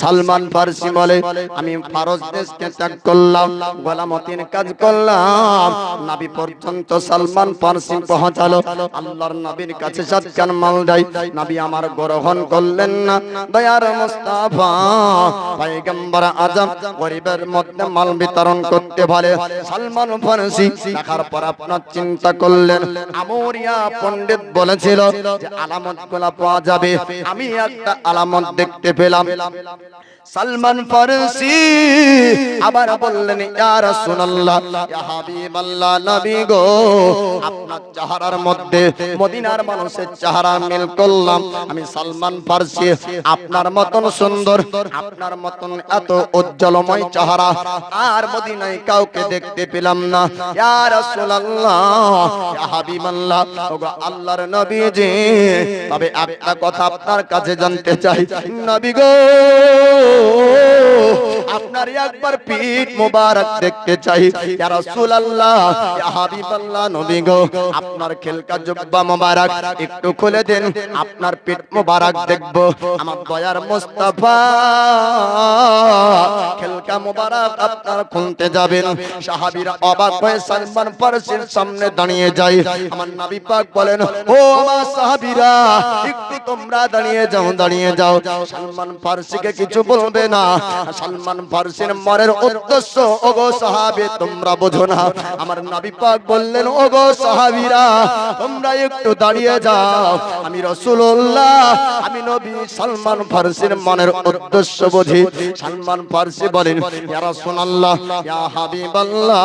সালমান ফারসি বলে আমি ফারস দেশকে ত্যাগ করলাম, গোলামতির কাজ করলাম, নবী পর্যন্ত সালমান ফারসি পৌঁছালো। আল্লাহর নবীর কাছে সৎকার মাল দেয়, নবী আমার গ্রহণ করলেন না। দয়ার মুস্তাফা পয়গম্বর আজম গরিবের মধ্যে মাল বিতরণ করতে বলে। সালমান ফারসি দেখার পর আপনার চিন্তা করলেন, আমরিয়া পণ্ডিত বলেছিল যে আলামতগুলো পাওয়া যাবে, আমি একটা আলামত দেখতে পেলাম। সালমান ফারসি আবার বললেন, ইয়া রাসূলুল্লাহ, ইয়া হাবিবাল্লাহ, নবী গো, আপনার চেহারার মধ্যে মদিনার মানুষের চেহারা মিল করলাম। আমি সালমান ফারসি আপনার মতন সুন্দর, আপনার মতন এত উজ্জ্বলময় চেহারা আর মদিনায় কাউকে দেখতে পেলাম না। ইয়া রাসূলুল্লাহ, ইয়া হাবিবাল্লাহ, ওগো আল্লাহর নবীজি, তবে একটা কথা আপনার কাছে জানতে চাই, নবী গো, আপনার একবার পিঠ মোবারক দেখতে চাই। ইয়া রাসূলুল্লাহ, ইয়া হাবিবাল্লাহ, নবী গো, আপনার খেলকা জুব্বা মোবারক একটু খুলে দেন, আপনার পিঠ মোবারক দেখব। আমার দয়ার মুস্তাফা খেলকা মোবারক আপনার খুলতে যাবেন। সাহাবীরা অবাক হয়ে সালমান ফারসির সামনে দাঁড়িয়ে যায়। আমার নবী পাক বলেন, ও আমার সাহাবীরা, একটু তোমরা দাঁড়িয়ে যাও, দাঁড়িয়ে যাও। সালমান ফারসিকে কিছু বলবে না। সালমান ফারসির মনের উদ্দেশ্য ওগো সাহাবী তোমরা বোঝো না। আমার নবী পাক বললেন, ওগো সাহাবীরা, তোমরা একটু দাঁড়িয়ে যাও, আমি রাসূলুল্লাহ, আমি নবী সালমান ফারসির মনের উদ্দেশ্য বুঝি। সালমান ফারসি বলেন, ইয়া রাসূলুল্লাহ, ইয়া হাবিবাল্লাহ,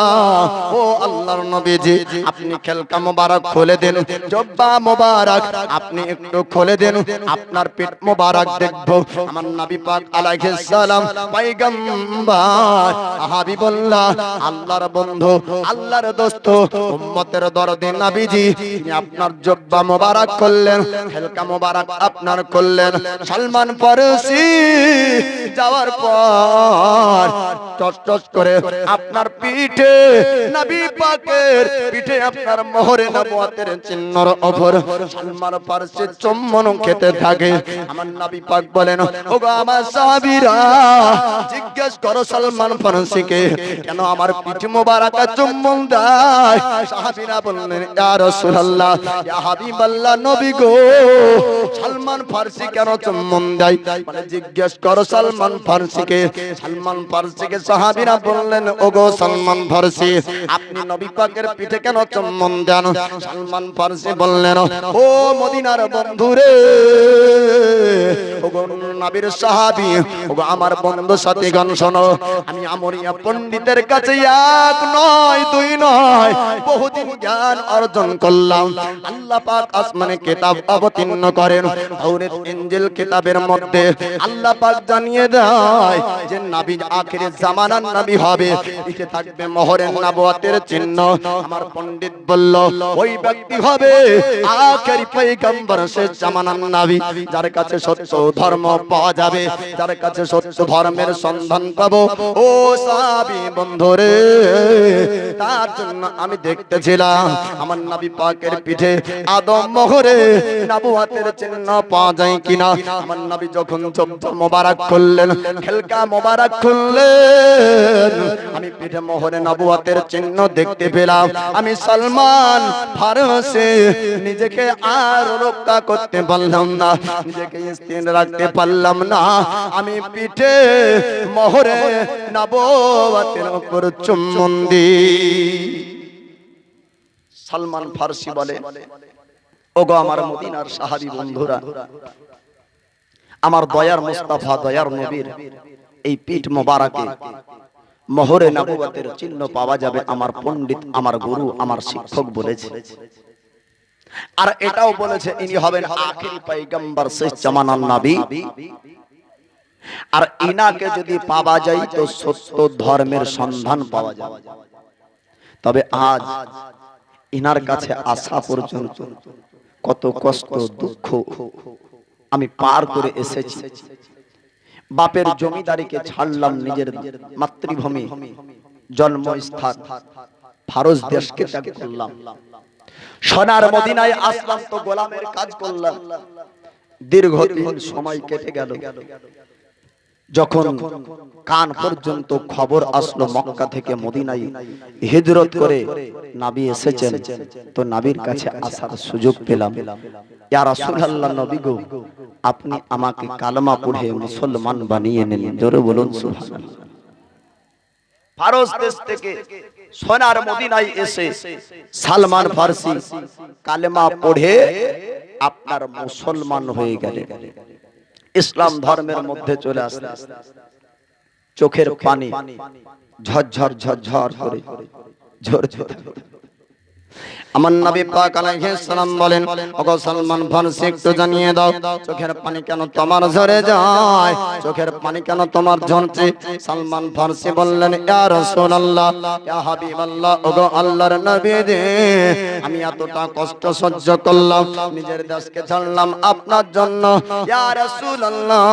ও আল্লাহর নবীজি, আপনি খেলকা মোবারক খুলে দেন, জুব্বা মোবারক আপনি একটু খুলে দেন, আপনার পেট মোবারক দেখব। আমার নবী পাক আলাইহিস সালাম পয়গম্বর হাবিবুল্লাহ, আল্লাহর বন্ধু, আল্লাহর দোস্ত, উম্মতের দরদি নবীজি, তিনি আপনার জুব্বা মোবারক করলেন, খেলকা মোবারক আপনার করলেন। সালমান ফারসি যাওয়ার পর টস টস করে আপনার পিঠে, নবী পাকের পিঠে আপনার মোহরে নবুয়তের চিহ্নর উপর সালমান ফারসি চুম্বন খেতে থাকে। আমার নবী পাক বলেন, ওগো আমার সাহাবীরা, জিজ্ঞেস করো সালমান ফারসিকে কেন আমার পিঠ মোবারকে চুম্বন দেয়। সাহাবীরা বললেন, ইয়া রাসূলুল্লাহ, ইয়া হাবিবাল্লাহ, নবী গো, সালমান ফারসি কেন চুম্বন দেয়, মানে জিজ্ঞেস করো সালমান ফারসিকে। সালমান ফারসিকে সাহাবীরা বললেন, ওগো সালমান ফারসি, আপনি নবী পাকের পিঠে কেন চুম্বন দেন? সালমান ফারসি বললেন, ও মদিনার বন্ধুরে, ওগো নবীর সাহাবী, ওগো আমার বন্ধু সাথীগণ, শোনো, আমি আমরিয়া পণ্ডিতের কাছে এক নয় দুই নয় বহুদিন জ্ঞান অর্জন করলাম। আল্লাহ পাক আসমানে কিতাব অবতীর্ণ করেন, তাওরাত ইনজিল কিতাবের মধ্যে আল্লাহ পাক জানিয়ে দেয় যে নবী আখিরের জামানার নবী হবে, পিঠে থাকবে মোহরে নবুয়তের চিহ্ন। আমার পণ্ডিত বলল, ওই ব্যক্তি হবে আখেরি পয়গম্বর, শেষ জামানার নবী, যার কাছে সত্য ধর্ম পাওয়া যাবে, যার কাছে সত্য ধর্মের সন্ধান পাবো। ও সাহাবী বন্ধুরে, তার জন্য আমি দেখতেছিলাম আমার নবী পাকের পিঠে আদম মোহরে নবুয়তের চিহ্ন পাওয়া যায় কিনা। আমার নবী যখন জুব্বা মোবারক খুললেন, খেলকা মোবারক খুললেন, আমি পিঠে মোহরে নবুয়তের চিহ্ন দেখতে পেলাম। আমি সালমান ফারসি নিজেকে আর রক্ষা করতে পারলাম না, নিজেকে স্থির রাখতে পারলাম না, আমি পিঠে মোহরে নবুয়তের উপর চুম্বন দিই। সালমান ফারসি বলে, ওগো আমার মদিনার সাহাবী বন্ধুরা, আমার দয়ার মুস্তাফা, দয়ার নবীর এই পিঠ মোবারকে মোহরে নবুয়তের চিহ্ন পাওয়া যাবে। আমার পণ্ডিত, আমার গুরু, আমার শিক্ষক বলেছে, আর এটাও বলেছে ইনি হবেন আখির পয়গম্বর, শেষ জামানার নবী। আর ইনাকে যদি পাওয়া যায় তো সত্য ধর্মের সন্ধান পাওয়া যাবে। তবে আজ ইনার কাছে আসা পর্যন্ত কত কষ্ট দুঃখ আমি পার করে এসেছি। বাপের জমিদারিকে ছাড়লাম, নিজের মাতৃভূমি জন্মস্থান ফারস দেশকে ত্যাগ করলাম, সোনার মদিনায় আসলাম, তো গোলামের কাজ করলাম। দীর্ঘদিন সময় কেটে গেল, যখন কান পর্যন্ত খবর আসলো মক্কা থেকে মদিনায় হিজরত করে নবী এসেছেন, তো নবীর কাছে আসার সুযোগ পেলাম। ইয়া রাসূলুল্লাহ, নবী গো, আপনি আমাকে কালেমা পড়ে মুসলমান বানিয়ে নিন। জোরে বলুন সুবহানাল্লাহ। ফারস দেশ থেকে সোনার মদিনায় এসে সালমান ফারসি কালেমা পড়ে আপনার মুসলমান হয়ে গেলেন, ইসলাম ধর্মের মধ্যে চলে আসলেন। চোখের পানি ঝরঝর ঝরঝর করে ঝরঝর। আমার নবী পাক আলাইহিস সালাম বলেন, ওগো সালমান ফারসি, একটু জানিয়ে দাও চোখের পানি কেন তোমার ঝরে যায়, চোখের পানি কেন তোমার ঝরছে? সালমান ফারসি বললেন, ইয়া রাসূলুল্লাহ, ইয়া হাবিবাল্লাহ, ওগো আল্লাহর নবী রে, আমি এতটা কষ্ট সহ্য করলাম, নিজের দেশকে ছাড়লাম আপনার জন্য। ইয়া রাসূলুল্লাহ,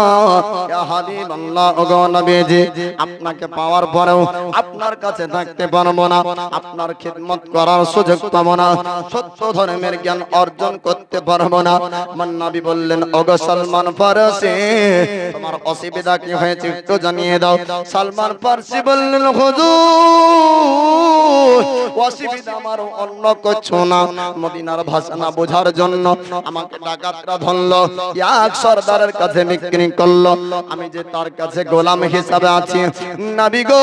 ইয়া হাবিবাল্লাহ, ওগো নবীজি, আপনাকে পাওয়ার পরেও আপনার কাছে থাকতে পারবো না, আপনার খিদমত করার সুযোগ পাবো না, সত্য ধর্মের জ্ঞান অর্জন করতে পারবো না। আমার নবী বললেন, ওগো সালমান ফারসি, তোমার অসুবিধা কি হয়েছে একটু জানিয়ে দাও। সালমান ফারসি বললেন, হুজুর, অসুবিধা আমার অন্য কিছু না, মদিনার ভাষা না বোঝার জন্য আমাকে ডাকাতরা ধরলো, এক সরদারের কাছে বিক্রি করলো, আমি যে তার কাছে গোলাম হিসাবে আছি। নবী গো,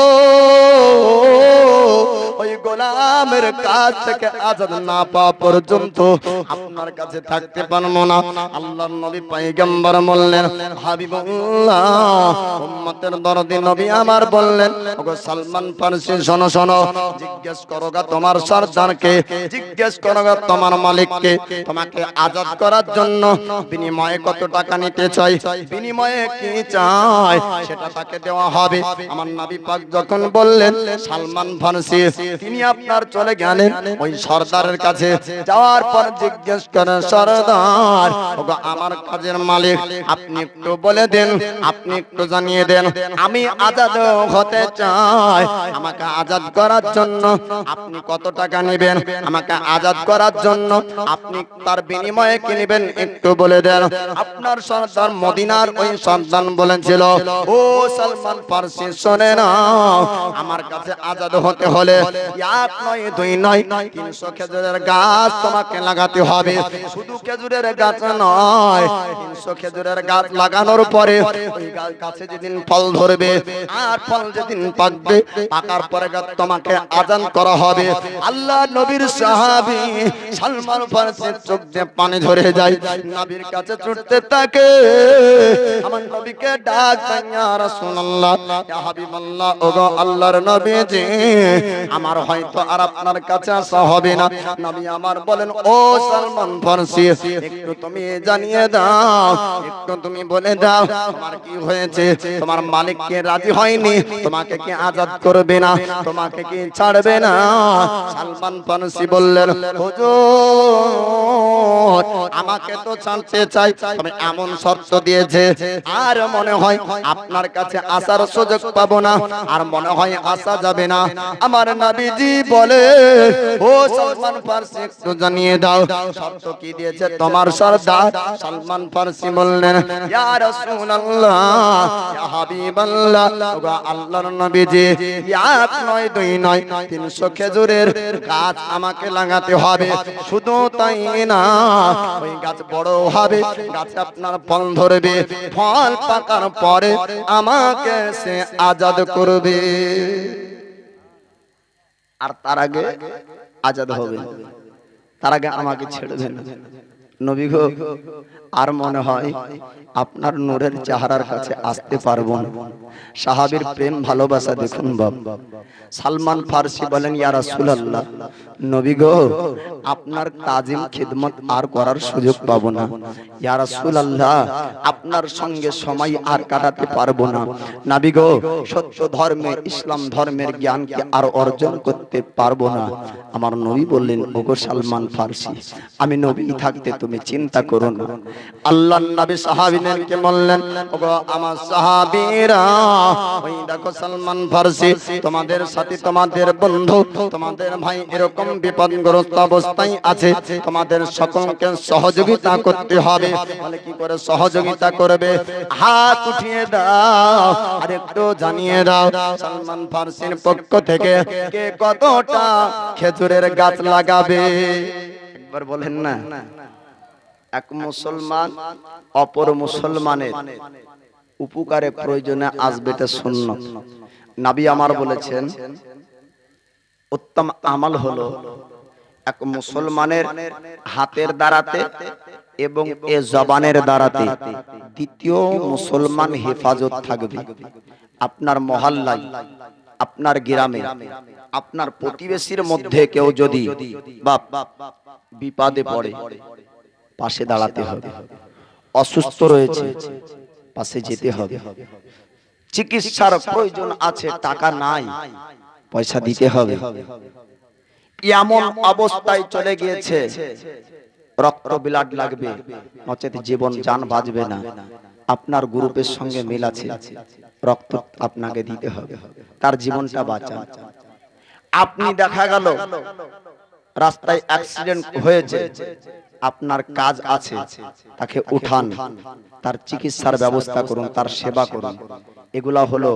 ওই গোলামের কাছ থেকে আজাদ না পাওয়া পর্যন্ত আপনার কাছে থাকতে পারবো না। আল্লাহর নবী পয়গম্বর বললেন, হাবিবুল্লাহ, উম্মতের দরদি নবী আমার বললেন, ওগো সালমান ফারসি, শোনো শোনো, জিজ্ঞেস করোগা তোমার সরদারকে, জিজ্ঞেস করোগা তোমার মালিককে, তোমাকে আজাদ করার জন্য বিনিময়ে কত টাকা নিতে চাই, বিনিময়ে কি চাই সেটা তাকে দেওয়া হবে। আমার নবী পাক যখন বললেন সালমান ফারসি, তিনি আপনার চলে গেলেন ওই সরদারের কাছে। যাওয়ার পর জিজ্ঞেস করেন, সরদার, ওগো আমার কাজের মালিক, আপনি একটু বলে দেন, আপনি একটু জানিয়ে দেন, আমি আজাদ হতে চাই, আমাকে আজাদ করার জন্য আপনি কত টাকা নেবেন, আমাকে আজাদ করার জন্য আপনি তার বিনিময়ে কি নেবেন একটু বলে দেন। আপনার সরদার মদিনার ওই সন্তান বলেছিল, ও সালমান ফারসি, শোনে না, আমার কাছে আজাদ হতে হলে এক নয়, দুই নয়, 300 খেজুরের গাছ তোমাকে লাগাতে হবে। শুধু খেজুরের গাছ নয়, 300 খেজুরের গাছ লাগানোর পরে ওই গাছে যেদিন ফল ধরবে আর ফল যেদিন পাকবে, পাকার পরে তোমাকে আজান করা হবে। আল্লাহ নবীর সাহাবী সালমান ফারসির চোখ দিয়ে পানি ঝরে যায়, নবীর কাছে ছুটতে থাকে, আমার নবীকে ডাক দেন, ইয়া রাসূলুল্লাহ, ইয়া হাবিবাল্লাহ, ওগো আল্লাহর নবীজি, আমার হয়তো আর আপনার কাছে আসা হবে না। নবী আমার বলেন, ও সালমান ফারসি, একটু তুমি জানিয়ে দাও, একটু তুমি বলে দাও, তোমার কি হয়েছে, তোমার মালিক কি রাজি হয়নি, তোমাকে কি আজাদ করবে না, তোমাকে কি ছাড়বে না? সালমান ফারসি বললেন, হুজুর, আমাকে তো ছাড়তে চাই, তবে এমন শর্ত দিয়েছে, আর মনে হয় আপনার কাছে আসার সুযোগ পাবো না, আর মনে হয় আসা যাবে না। আমার নবীজি বলে, ও সালমান ফারসি, একটু জানিয়ে দাও, শর্ত কি দিয়েছে তোমার সরদার? সালমান ফারসি বললেন, ইয়া রাসূলুল্লাহ, ইয়া হাবিবাল্লাহ, ওগো আল্লাহর নবীজি, এক নয়, দুই নয়, 300 খেজুরের গাছ আমাকে লাগাতে হবে। শুধু তাই না, ওই গাছ বড় হবে, গাছে আপনার ফল ধরবে, ফল পাকার পরে আমাকে সে আজাদ করবে, আর তার আগে আজাদ হবে, তার আগে আমাকে ছেড়ে দেন। নবী গো, আর মনে হয় আপনার নূরের চেহারার কাছে আসতে পারবো না। সাহাবীর প্রেম ভালোবাসা দেখুন বাবা। সালমান ফারসি বলেন, ইয়া রাসূলুল্লাহ, নবী গো, আপনার তাজিম খিদমত আর করার সুযোগ পাবো না। ইয়া রাসূলুল্লাহ, আপনার সঙ্গে সময় আর কাটাতে পারবো না। নবী গো, সত্য ধর্মে, ইসলাম ধর্মের জ্ঞান কি আর অর্জন করতে পারবো না। আমার নবী বললেন, ওগো সালমান ফারসি, আমি নবী থাকতে তুমি চিন্তা করো না, আল্লাহর নবী সাহাবীদেরকে বললেন, ওগো আমার সাহাবীরা, ওই দেখো সালমান ফারসি তোমাদের সাথী, তোমাদের বন্ধু, তোমাদের ভাই এরকম বিপদগ্রস্ত অবস্থায় আছে, তোমাদের সকলকে সহযোগিতা করতে হবে। বলে কি করে সহযোগিতা করবে? হাত উঠিয়ে দাও আর একটু জানিয়ে দাও সালমান ফারসির পক্ষ থেকে কে কতটা খেজুরের গাছ লাগাবে। একবার বলেন না। এক মুসলমান অপর মুসলমানের উপকারে প্রয়োজনে আসবে, এটা সুন্নাত। নবী আমার বলেছেন উত্তম আমল হলো এক মুসলমানের হাতের দ্বারাতে এবং এ জবানের দ্বারাতে দ্বিতীয় মুসলমান হেফাজত থাকবে। আপনার মহল্লায়, আপনার গ্রামে, আপনার প্রতিবেশীর মধ্যে কেউ যদি বা বিপদে পড়ে, পাশে দাঁড়াতে হবে। অসুস্থ রয়েছে, পাশে যেতে হবে। চিকিৎসার প্রয়োজন আছে, টাকা নাই, পয়সা দিতে হবে। এমন অবস্থায় চলে গিয়েছে, রক্ত ব্লাড লাগবে, নচেত জীবন জান বাঁচবে না। আপনার গ্রুপের সঙ্গে মিল আছে, রক্ত আপনাকে দিতে হবে, তার জীবনটা বাঁচান। আপনি দেখা গেল রাস্তায় অ্যাক্সিডেন্ট হয়েছে, আপনার কাজ আছে, তাকে উঠান, তার চিকিৎসার ব্যবস্থা করুন, তার সেবা করুন। এগুলা হলো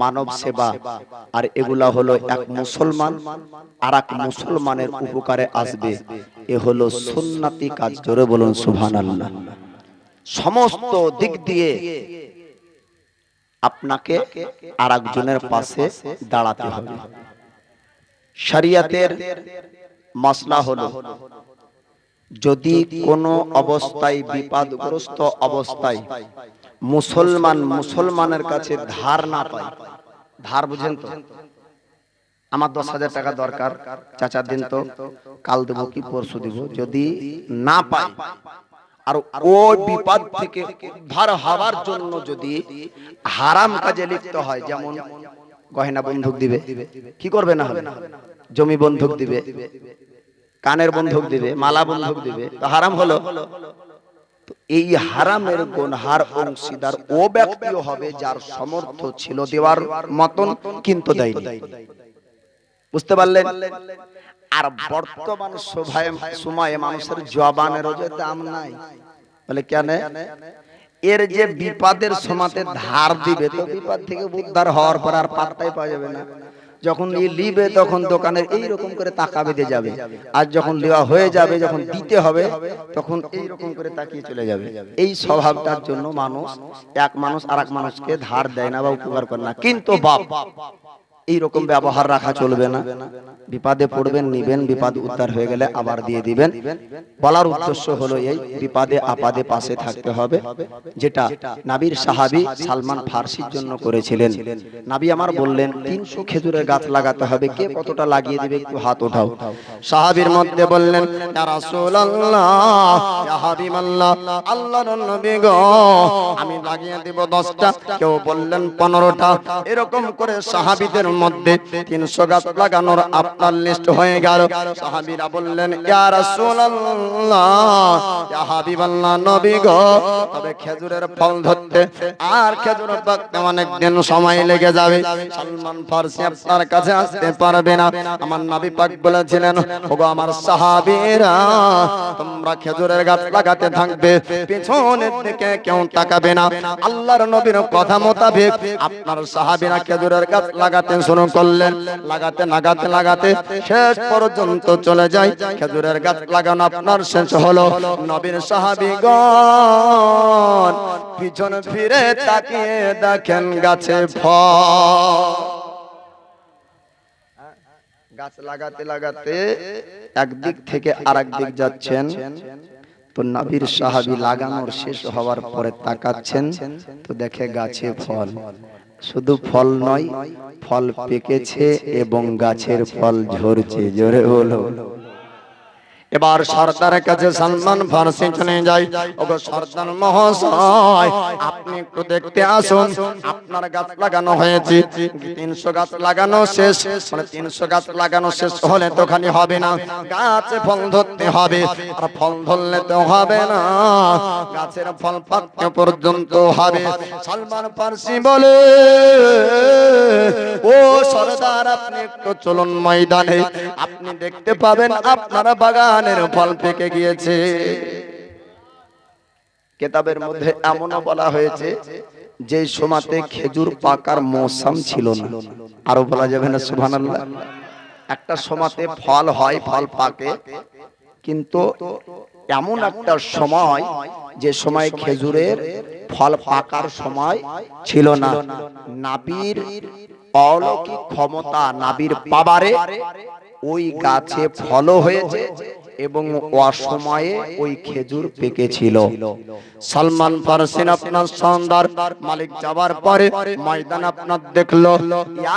মানব সেবা, আর এগুলা হলো এক মুসলমান আর এক মুসলমানের উপকারে আসবে। এ হলো সুন্নতি কাজ। জোরে বলুন সুবহানাল্লাহ। সমস্ত দিক দিয়ে আপনাকে আরেকজনের পাশে দাঁড়াতে হবে। শরিয়তের মাসলা হলো যদি কোনো অবস্থায় বিপদগ্রস্ত অবস্থায় মুসলমান মুসলমানের কাছে ধার না পায়, ধার বুঝেন তো, আমার 10,000 টাকা দরকার, চাচা দিন তো, কাল দেবো কি পরশু দিব, যদি না পায় আর ওই বিপদ থেকে উদ্ধার হওয়ার জন্য যদি হারাম কাজে লিপ্ত হয়, যেমন গয়না বন্ধক দিবে, কি করবে না হবে, জমি বন্ধক দিবে, কানের বন্ধক দিবে, মালা বন্ধক দিবে, তো হারাম হলো। তো এই হারামের গুনহার অংশীদার ও ব্যক্তিও হবে যার সামর্থ্য ছিল দেওয়ার মতন কিন্তু দেয়নি। বুঝতে পারলেন? আর বর্তমান সময়ে মানুষের জবানেরও যে দাম নাই। বলে কেন? এর যে বিপদের সময়তে ধার দিবে, তো বিপদ থেকে উদ্ধার হওয়ার পর আর পাত্তাই পাওয়া যাবে না। যখন লিবে তখন দোকানের এইরকম করে তাকা বেঁধে যাবে, আর যখন লিওয়া হয়ে যাবে, যখন দিতে হবে তখন এইরকম করে তাকিয়ে চলে যাবে। এই স্বভাবটার জন্য এক মানুষ আর এক মানুষকে ধার দেয় না বা উপকার করে না। কিন্তু বাপ এইরকম ব্যবহার রাখা চলবে না। বিপদে পড়বেন, নিবেন, বিপদ উদ্ধার হয়ে গেলে আবার দিয়ে দিবেন। বলার উদ্দেশ্য হলো এই, বিপদে আপদে পাশে থাকতে হবে, যেটা নবীর সাহাবী সালমান ফারসির জন্য করেছিলেন। নবী আমার বললেন 300 খেজুরের গাছ লাগাতে হবে, কে কতটা লাগিয়ে দিবে একটু হাত ওঠাও। সাহাবীর মধ্যে বললেন ইয়া রাসূলুল্লাহ, ইয়া হাবিবাল্লাহ, আল্লাহর নবী গো, আমি লাগিয়ে দেব 10টা, কেউ বললেন 15টা। এরকম করে সাহাবীদের মধ্যে 300 গাছ লাগানোর আপনার লিস্ট হয়ে গেল। সাহাবীরা বললেন ইয়া রাসূলুল্লাহ, ইয়া হাবিবাল্লাহ, নবী গো, তবে খেজুরের ফল ধরতে আর খেজুর পাকতে অনেক দিন সময় লেগে যাবে, সালমান ফারসি আপনার কাছে আসতে পারবে না। আমার নবী পাক বলেছিলেন, ওগো আমার সাহাবীরা, তোমরা খেজুরের গাছ লাগাতে থাকবে, পেছনের দিকে কেউ তাকাবে না। আল্লাহর নবীর কথা মোতাবেক আপনার সাহাবীরা খেজুরের গাছ লাগাতে শুরু করলেন। লাগাতে শেষ পর্যন্ত চলে যায়। খেজুরের গাছ লাগানো আপনার শেষ হলো। নবীর সাহাবীগণ পিছন ফিরে তাকিয়ে দেখেন গাছে ফল। গাছ লাগাতে একদিক থেকে আরেক দিক যাচ্ছেন, তো নবীর সাহাবী লাগানোর শেষ হওয়ার পরে তাকাচ্ছেন, তো দেখে গাছে ফল। শুধু ফল নয়, ফল পেকেছে এবং গাছের ফল ঝরছে। জোরে বলো। এবার সরদারের কাছে সালমান ফারসি চলে যায়। ওগো সরদার মহাশয়, আপনি একটু দেখতে আসুন, আপনার গাছ লাগানো হয়েছে, 300 গাছ লাগানো শেষ, মানে 300 গাছ লাগানো শেষ হলে তো খালি হবে না, গাছে ফল ধরতে হবে, আর ফল ধরলে তো হবে না, গাছের ফল পাকতে পর্যন্ত হবে। সালমান ফারসি বলে, ও সরদার, আপনি একটু চলুন ময়দানে, আপনি দেখতে পাবেন আপনার বাগানের ফল পেকে গিয়েছে। কিতাবের মধ্যে এমনও বলা হয়েছে যে সময়তে খেজুর পাকার মৌসুম ছিল না, আরো বলা যাবে না সুবহানাল্লাহ। একটা সময়তে ফল হয়, ফল পাকে, কিন্তু এমন একটা সময় যে সময় খেজুরের ফল পাকার সময় ছিল না। নাবির অলৌকিক ক্ষমতা, নাবির পাবারে ওই গাছে ফলও হয়েছে এবং অসময়ে ওই খেজুর পেকেছিল। সালমান ফারসি আপনার সন্দার মালিক যাবার পরে ময়দান আপনার দেখলো,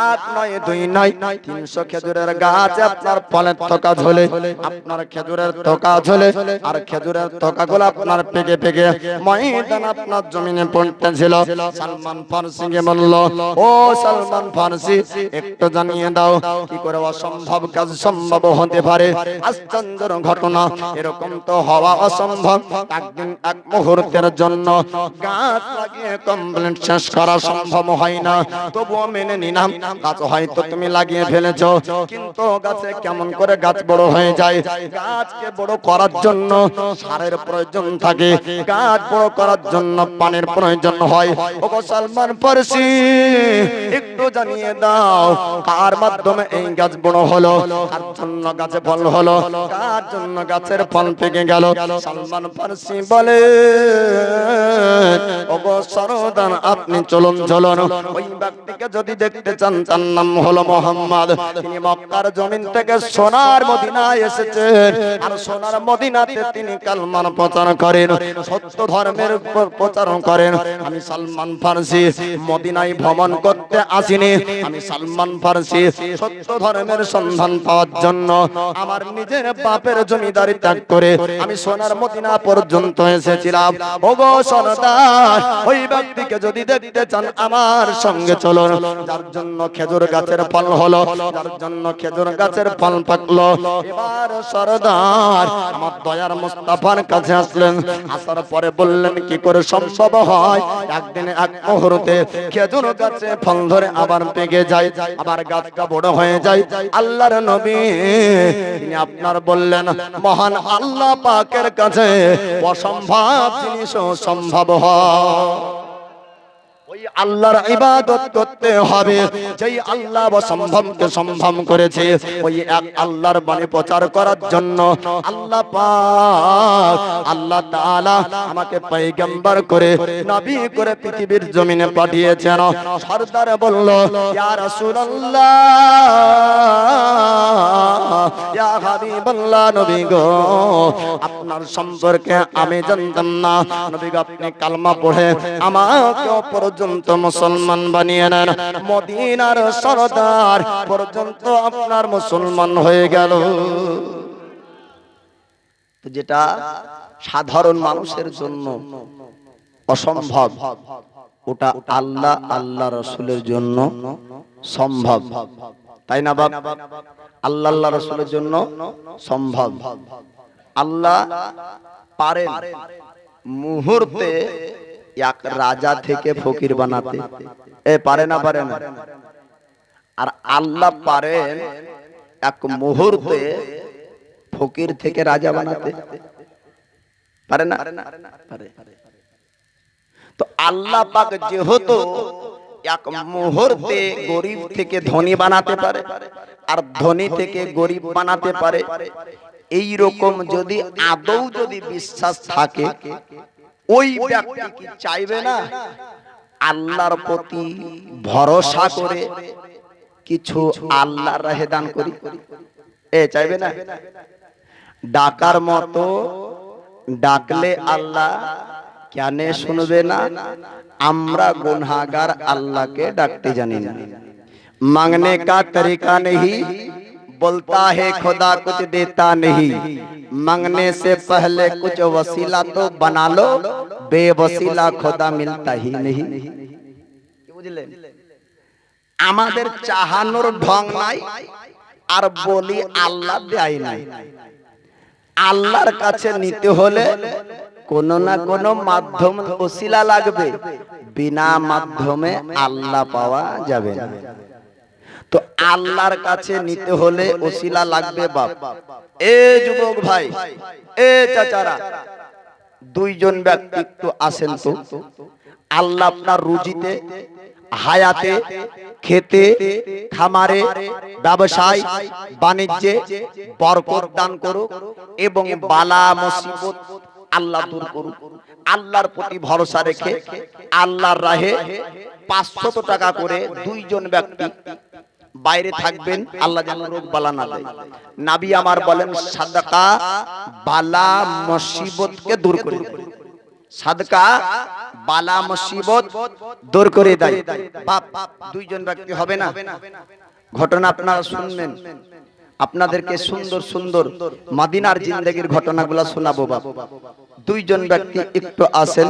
এক নয় দুই নয় 300 খেজুরের গাছ আপনার ফলের থোকা ঝোলে, আপনার খেজুরের থোকা ঝোলে, আর খেজুরের থোকাগুলো আপনার পেকে পেকে ময়দান আপনার জমিনে পড়তেছিল। সালমান ফারসিকে বলল, ও সালমান ফারসি, একটু জানিয়ে দাও কি করে অসম্ভব কাজ সম্ভব হতে পারে? আশ্চর্যের ঘটনা, এরকম তো হওয়া অসম্ভব। একদিন এক মুহূর্তের জন্য গাছ লাগিয়ে কমপ্লিট শেষ করা সম্ভব হয় না, তবুও মেনে নিলাম গাছ হয়তো তুমি লাগিয়ে ফেলেছো, কিন্তু গাছে কেমন করে গাছ বড় হয়ে যায়? গাছকে বড় করার জন্য সারের প্রয়োজন থাকে, গাছ বড় করার জন্য পানির প্রয়োজন হয়। ওগো সালমান ফারসি, একটু জানিয়ে দাও কার মাধ্যমে এই গাছ বড় হলো, কার জন্য গাছে ফল হলো, কার জন্য গাছের ফল পেকে গেল? সালমান ফারসি বলে, ওগো সরদার, আপনি চলুন চলুন, ওই ব্যক্তিকে যদি দেখতে চান তার নাম হলো মোহাম্মদ। তিনি মক্কার জমিন থেকে সোনার মদিনায় এসেছেন, আর সোনার মদিনাতে তিনি কালমার প্রচার করেন, সত্য ধর্মের প্রচার করেন। আমি সালমান ফারসি মদিনায় ভ্রমণ করতে আসিনি, আমি সালমান ফারসি সত্য ধর্মের সন্ধান পাওয়ার জন্য আমার নিজের বাপের জমিদারি ত্যাগ করে আমি সোনার মদিনা পর্যন্ত এসেছিলাম। ওগো সরদার, ওই ব্যক্তিকে যদি দেখতে চান আমার সঙ্গে চলুন, যার জন্য খেজুর গাছের ফল হলো, যার জন্য খেজুর গাছের ফল পাকলো। এবার সরদার আমার দয়ার মুস্তাফার কাছে আসলেন, আসার পরে বললেন, কি করে সম্ভব হয় একদিন এক মুহূর্তে খেজুর গাছে ফল ধরে আবার পেকে যায়, আবার গাছটা বড় হয়ে যায়? আল্লাহর নবী তিনি আপনার বললেন, মহান আল্লাহ পাকের কাছে অসম্ভব জিনিসও সম্ভব হয়। ওই আল্লাহর ইবাদত করতে হবে যেই আল্লাহ অসম্ভবকে সম্ভব করেছে। ওই এক আল্লাহর বাণী প্রচার করার জন্য আল্লাহ পাক, আল্লাহ তাআলা আমাকে পয়গম্বর করে, নবী করে পৃথিবীর জমিনে পাঠিয়েছেন। সরদার বলল, ইয়া রাসূলুল্লাহ, ইয়া হাবিবাল্লাহ, নবী গো, আপনার সম্পর্কে আমি জানতাম না। নবী গো, আপনি কালমা পড়ে আমাকে পর্যন্ত মুসলমান বানিয়ে নেন, মদিনার সরদার পর্যন্ত আপনার মুসলমান হয়ে গেল। যেটা সাধারণ মানুষের জন্য অসম্ভব, ওটা আল্লাহ আল্লাহ রাসূলের জন্য সম্ভব, তাই না বাপ? আল্লাহ আল্লাহ রাসূলের জন্য সম্ভব। আল্লাহ পারেন মুহূর্তে এক রাজা থেকে ফকির বানাতে, পারে না? পারে না? আর আল্লাহ পারেন এক মুহূর্তে ফকির থেকে রাজা বানাতে, পারে না? পারে। তো আল্লাহ পাক যেহেতু এক মুহূর্তে গরিব থেকে ধনী বানাতে পারে, আর ধনী থেকে গরিব বানাতে পারে, এই রকম যদি আদৌ যদি বিশ্বাস থাকে, ওই ব্যক্তি কি চাইবে না আল্লাহর প্রতি ভরসা করে কিছু আল্লাহর রাহে দান করি? চাইবে না? ডাকার মতো ডাকলে আল্লাহ কেন শুনবে না? আমরা গুনাহগার আল্লাহকে ডাকতে জানি না। मांगने का तरीका नहीं, बोलता है खुदा कुछ देता नहीं, मांगने से पहले कुछ वसीला तो बना लो, बेवसीला खुदा मिलता ही नहीं। বুঝলেন? আমাদের চাহানোর ঢং নাই, আর বলি আল্লাহ দেয় নাই। আল্লাহর কাছে নিতে হলে কোন না কোন মাধ্যম ওসিলা লাগবে, বিনা মাধ্যমে আল্লাহ পাওয়া যাবে না। তো আল্লাহর কাছে নিতে হলে ওসিলা লাগবে বাপ। এ যুবক ভাই, এ চাচারা, দুইজন ব্যক্তি একটু আসেন তো। আল্লাহ আপনার রুজিতে, হায়াতে, খেতে, খামারে, ব্যবসায় বাণিজ্যে বরকত দান করুক এবং বালা মুসিবত আল্লাহ দূর করুক। আল্লাহর প্রতি ভরসা রেখে আল্লাহর রাহে 500 টাকা করে দুইজন ব্যক্তি বাইরে থাকবেন, আল্লাহ যেন রোগ বালা না দেয়। নবী আমার বলেন সাদাকা বালা মুসিবতকে দূর করে দেয়। সাদকা বালা মুসিবত দূর করে দেয়। বাপ, দুইজন ব্যক্তি হবে না? ঘটনা আপনারা শুনবেন, আপনাদেরকে সুন্দর সুন্দর মদিনার জিন্দেগির ঘটনাগুলো শোনাবো বাপ। দুইজন ব্যক্তি একটু আসেন।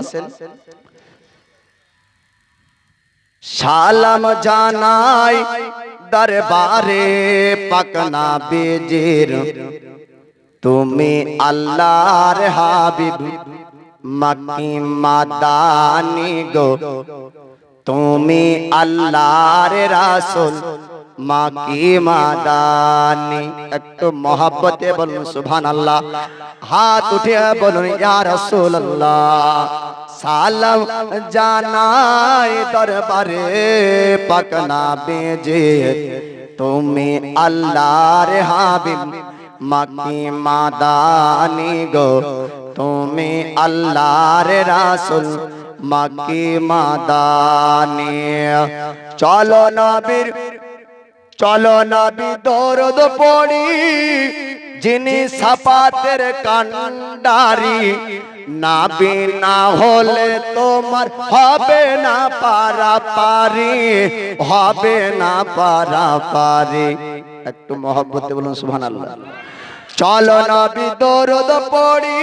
সালাম জানাই দরবারে পাক নবীজির, তুমি আল্লাহর হাবিব মক্কি মাদানি গো, তুমি আল্লাহর রাসূল মক্কি মাদানি। একটু মহব্বতে বলুন সুবহানাল্লাহ, হাত উঠে বলুন ইয়া রাসূলুল্লাহ। সালাম জানাই দরবারে পাক নবীজির, তুমি আল্লাহর হাবিব মক্কি মাদানি গো, তুমি আল্লাহর রাসূল মক্কি মাদানি। চলো নবীর, চলো নবী দরুদ পড়ি, যিনি সাফাতের কান্ডারি। নবী না হলে তোমার হবে না পারাপারি, হবে না পারাপারি। একটু মহব্বতে বলুন সুবহানাল্লাহ। চলো নবী দরুদ পড়ি,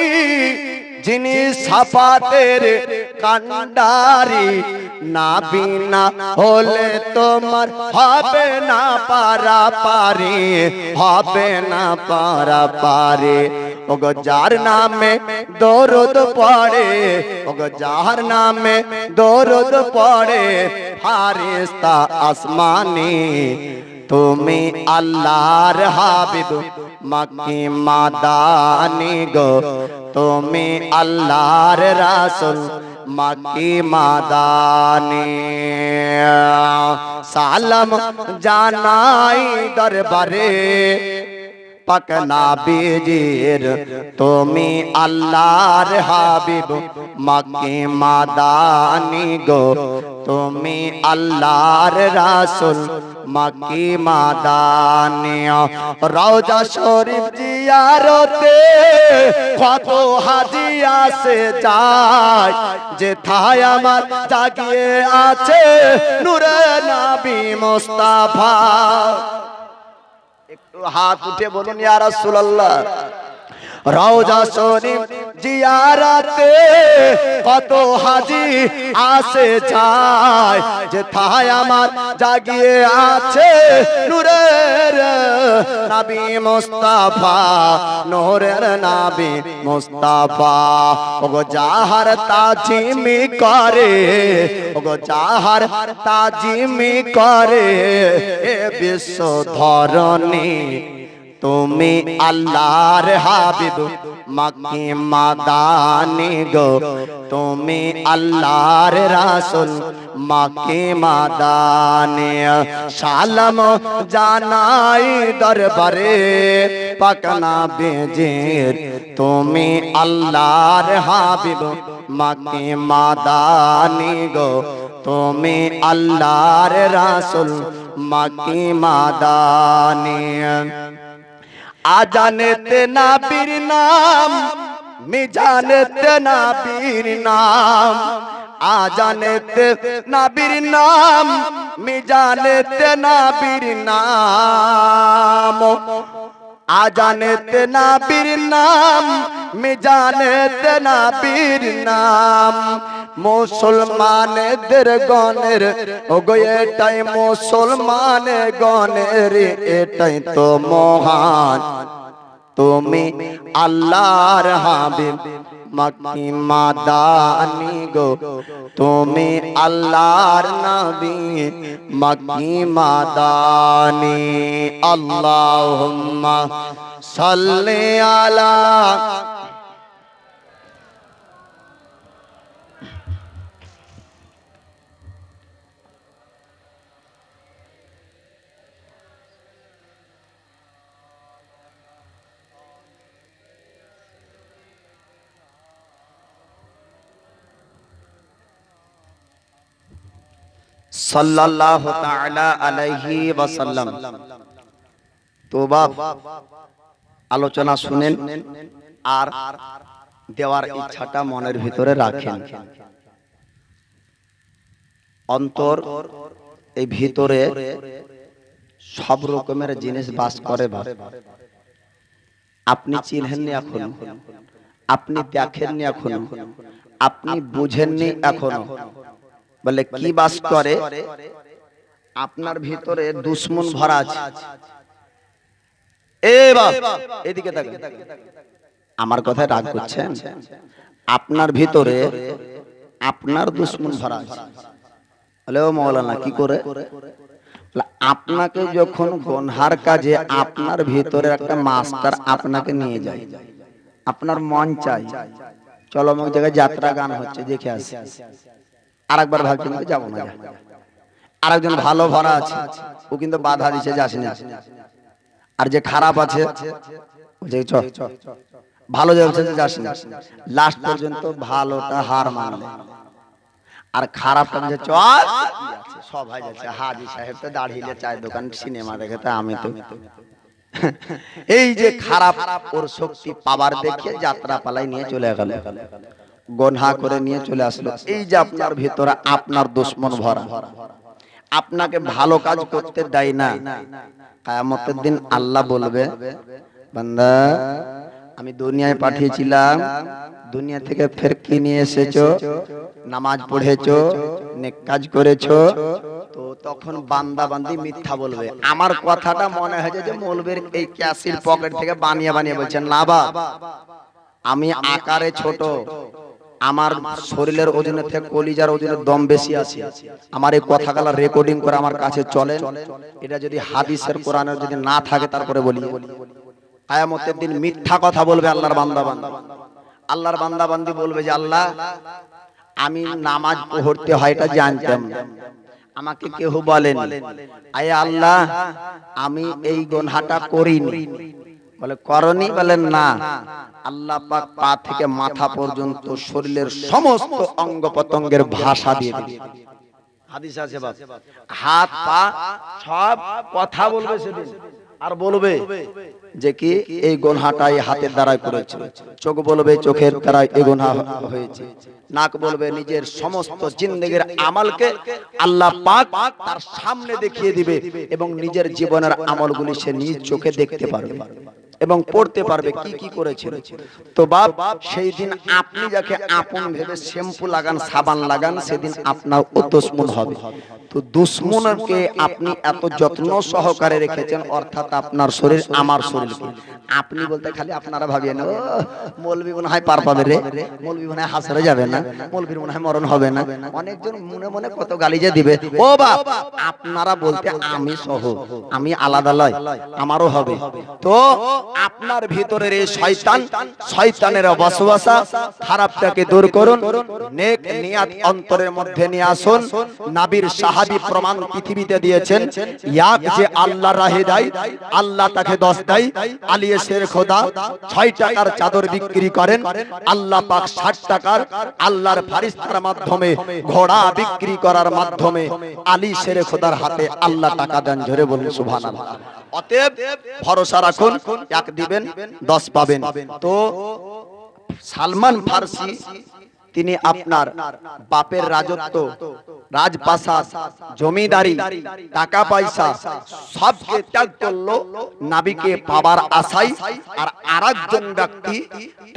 যিনি সাফাতের কান্ডারি। নবী না হলে তোমার হবে না পারাপারি, হবে না পারাপারি। ওগো যার নামে দরুদ পড়ে, ওগো যার নামে দরুদ পড়ে ফারিস্তা আসমানি, তুমি আল্লাহর হাবিব মক্কি মাদানি গো, তুমি আল্লাহর রাসূল মক্কি মাদানি। সালাম জানাই দরবারে পাক নবীজির, তুমি আল্লাহর হাবিব মক্কি মাদানি গো, তুমি আল্লাহর রাসূল মক্কি মাদানি। রওজা শরীফ জিয়ারতে কত হাজি আসে যায়, যেথায় আমার জাগিয়ে আছে নূরে নবী মুস্তাফা। একটু হাত উঠে বলুন ইয়া রাসূলুল্লাহ। রওজা শরীফ জিয়ারতে কত হাজি আসে যায়, যেথায় আমার জাগিয়ে আছে নূরের নবী মুস্তাফা, নূরের নবী মুস্তাফা। ওগো যাহার তাজিমি করে, ওগো যাহার তাজিমি করে এ বিশ্ব ধরণী, তুমি আল্লাহর হাবিব মক্কি মাদানি গো, তুমি আল্লাহর রাসূল মক্কি মাদানি। সালাম জানাই দরবারে পাক নবীজির, তুমি আল্লাহর হাবিব মক্কি মাদানি গো, তুমি আল্লাহর রাসূল মক্কি মাদানি। আজানেতে নবীর নাম, মিজানেতে নবীর নাম, আজানেতে নবীর নাম, মিজানেতে নবীর নাম। আজানেতে নবীর নাম মিজানেতে নবীর নাম মুসলমানদের গণের ওগো এটাই মুসলমানের গণের এটাই তো মহান তুমি আল্লাহর হাবিব মক্কি মাদানি গো তুমি আল্লাহর নবী মক্কি মাদানি আল্লাহুম্মা সাল্লি আলা সাল্লাল্লাহু তাআলা আলাইহি ওয়াসাল্লাম। তো বাপ আলোচনা শুনেন আর দেওয়ার ইচ্ছাটা মনের ভিতরে রাখেন। অন্তর এই ভিতরে সব রকমের জিনিস বাস করে। আপনি চিনহেননি এখন, আপনি দেখেননি এখন, আপনি বুঝেননি এখনো। বলে কি বাস করে? আপনার ভিতরে দুশ্মন ভরা আছে। এ বাপ এদিকে তাকান, আমার কথায় রাগ করছেন? আপনার ভিতরে আপনার দুশ্মন ভরা আছে। বলে ও মাওলানা কি করে? আপনাকে যখন গুনহার কাজে আপনার ভিতরে একটা মাস্টার আপনাকে নিয়ে যায়, আপনার মন চাই চলো অমুক জায়গায় যাত্রা গান হচ্ছে দেখে আসি, আরেকবার ভাবছেন যাবো না। আরেকজন ভালো ভরা আছে, ও কিন্তু বাধা দিচ্ছে যাস না। আর যে খারাপ আছে ভালো যাচ্ছে যাস না। লাস্ট পর্যন্ত ভালোটা হার মানলে আর খারাপটা যে চল সবাই যাচ্ছে। হাজি সাহেব তো দাঁড়িয়ে চায়ের দোকান সিনেমা দেখে, তা আমি তো এই যে খারাপ ওর শক্তি পাওয়ার দেখে যাত্রা পালাই নিয়ে চলে গেল, গুনাহ করে নিয়ে চলে আসলো। এই যে আপনার ভিতরে আপনার দুশমন ভরা, আপনাকে ভালো কাজ করতে দেয় না। কিয়ামতের দিন আল্লাহ বলবে বান্দা আমি দুনিয়ায় পাঠিয়েছিলাম, দুনিয়া থেকে ফের কি নিয়ে এসেছো? নামাজ পড়েছো, নেক কাজ করেছো। তো তখন বান্দা বান্দি মিথ্যা বলবে। আমার কথাটা মনে হয়েছে যে মৌলবীর এই ক্যাসির পকেট থেকে বানিয়ে বানিয়ে বলছেন। না বাপ, আমি আকারে ছোট, আমার শরীরের ওজনের থেকে কলিজার ওজনের দম বেশি আছে। আমার এই কথাগুলো রেকর্ডিং করে আমার কাছে চলে। এটা যদি হাদিসের কোরআনের যদি না থাকে তারপরে বলি। কিয়ামতের দিন মিথ্যা কথা বলবে আল্লাহর বান্দা বান্দি। আল্লাহর বান্দা বান্দি বলবে যে আল্লাহ আমি নামাজ পড়তে হয় এটা জানতাম, আমাকে কেউ বলেন। আয় আল্লাহ আমি এই গুনাহটা করিনি। বলে করনি? বলেন না। আল্লাহ পাক পা থেকে মাথা পর্যন্ত শরীরের সমস্ত অঙ্গ প্রত্যঙ্গের ভাষা দিয়ে দিবে। হাদিস আছে বাপ, হাত পা সব কথা বলবে সেদিন। আর বলবে যে কি এই গুনাহটা এই হাতের দ্বারাই করেছে, চোখ বলবে চোখের দ্বারা এই গুনাহ হয়েছে, নাক বলবে নিজের সমস্ত জিন্দেগীর আমলকে আল্লাহ পাক তার সামনে দেখিয়ে দিবে এবং নিজের জীবনের আমলগুলি সে নিজ চোখে দেখতে পারবে এবং পড়তে পারবে কি কি করেছে। তো বাপ সেই দিন আপনি যাকে আপন ভেবে শ্যাম্পু লাগান, সাবান লাগান, সেদিন আপনার দুশমন হবে। তো দুশমনকে আপনি এত যত্ন সহকারে রেখেছেন, অর্থাৎ আপনার শরীর আমার শরীরকে। আপনি বলতে খালি আপনারা ভাবিয়েন ও মৌলবি মনে হয় পার পাবে রে, মৌলবি মনে হয় হাসরে যাবে না, মৌলবির মনে হয় মরণ হবে না। অনেকজন মনে মনে কত গালি যে দিবে। ও বাপ আপনারা বলতে আমি সহ, আমি আলাদা লয়, আমারও হবে। তো আপনার ভিতরের এই শয়তান, শয়তানের ওয়াসওয়াসা, খারাপটাকে দূর করুন, নেক নিয়াত অন্তরের মধ্যে নিয়ে আসুন। নবীর সাহাবী প্রমাণ পৃথিবীতে দিয়েছেন, এক যে আল্লাহর রাহে দেয় আল্লাহ তাকে 10 দেয়। আলী শের খোদা 6 টাকার চাদর বিক্রি করেন, আল্লাহ পাক 60 টাকার আল্লাহর ফেরেশতার মাধ্যমে ঘোড়া বিক্রি করার মাধ্যমে আলী শের খোদার হাতে আল্লাহ টাকা দেন। জোরে বলুন সুবহানাল্লাহ। অতএব ভরসা রাখুন, এক দিবেন 10 পাবেন। তো সালমান ফারসি তিনি আপনার বাপের রাজত্ব, রাজপ্রাসাদ, জমিদারি, টাকা পয়সা সবকে ত্যাগ করলো নবীকে পাওয়ার আশায়। আর আরেকজন ব্যক্তি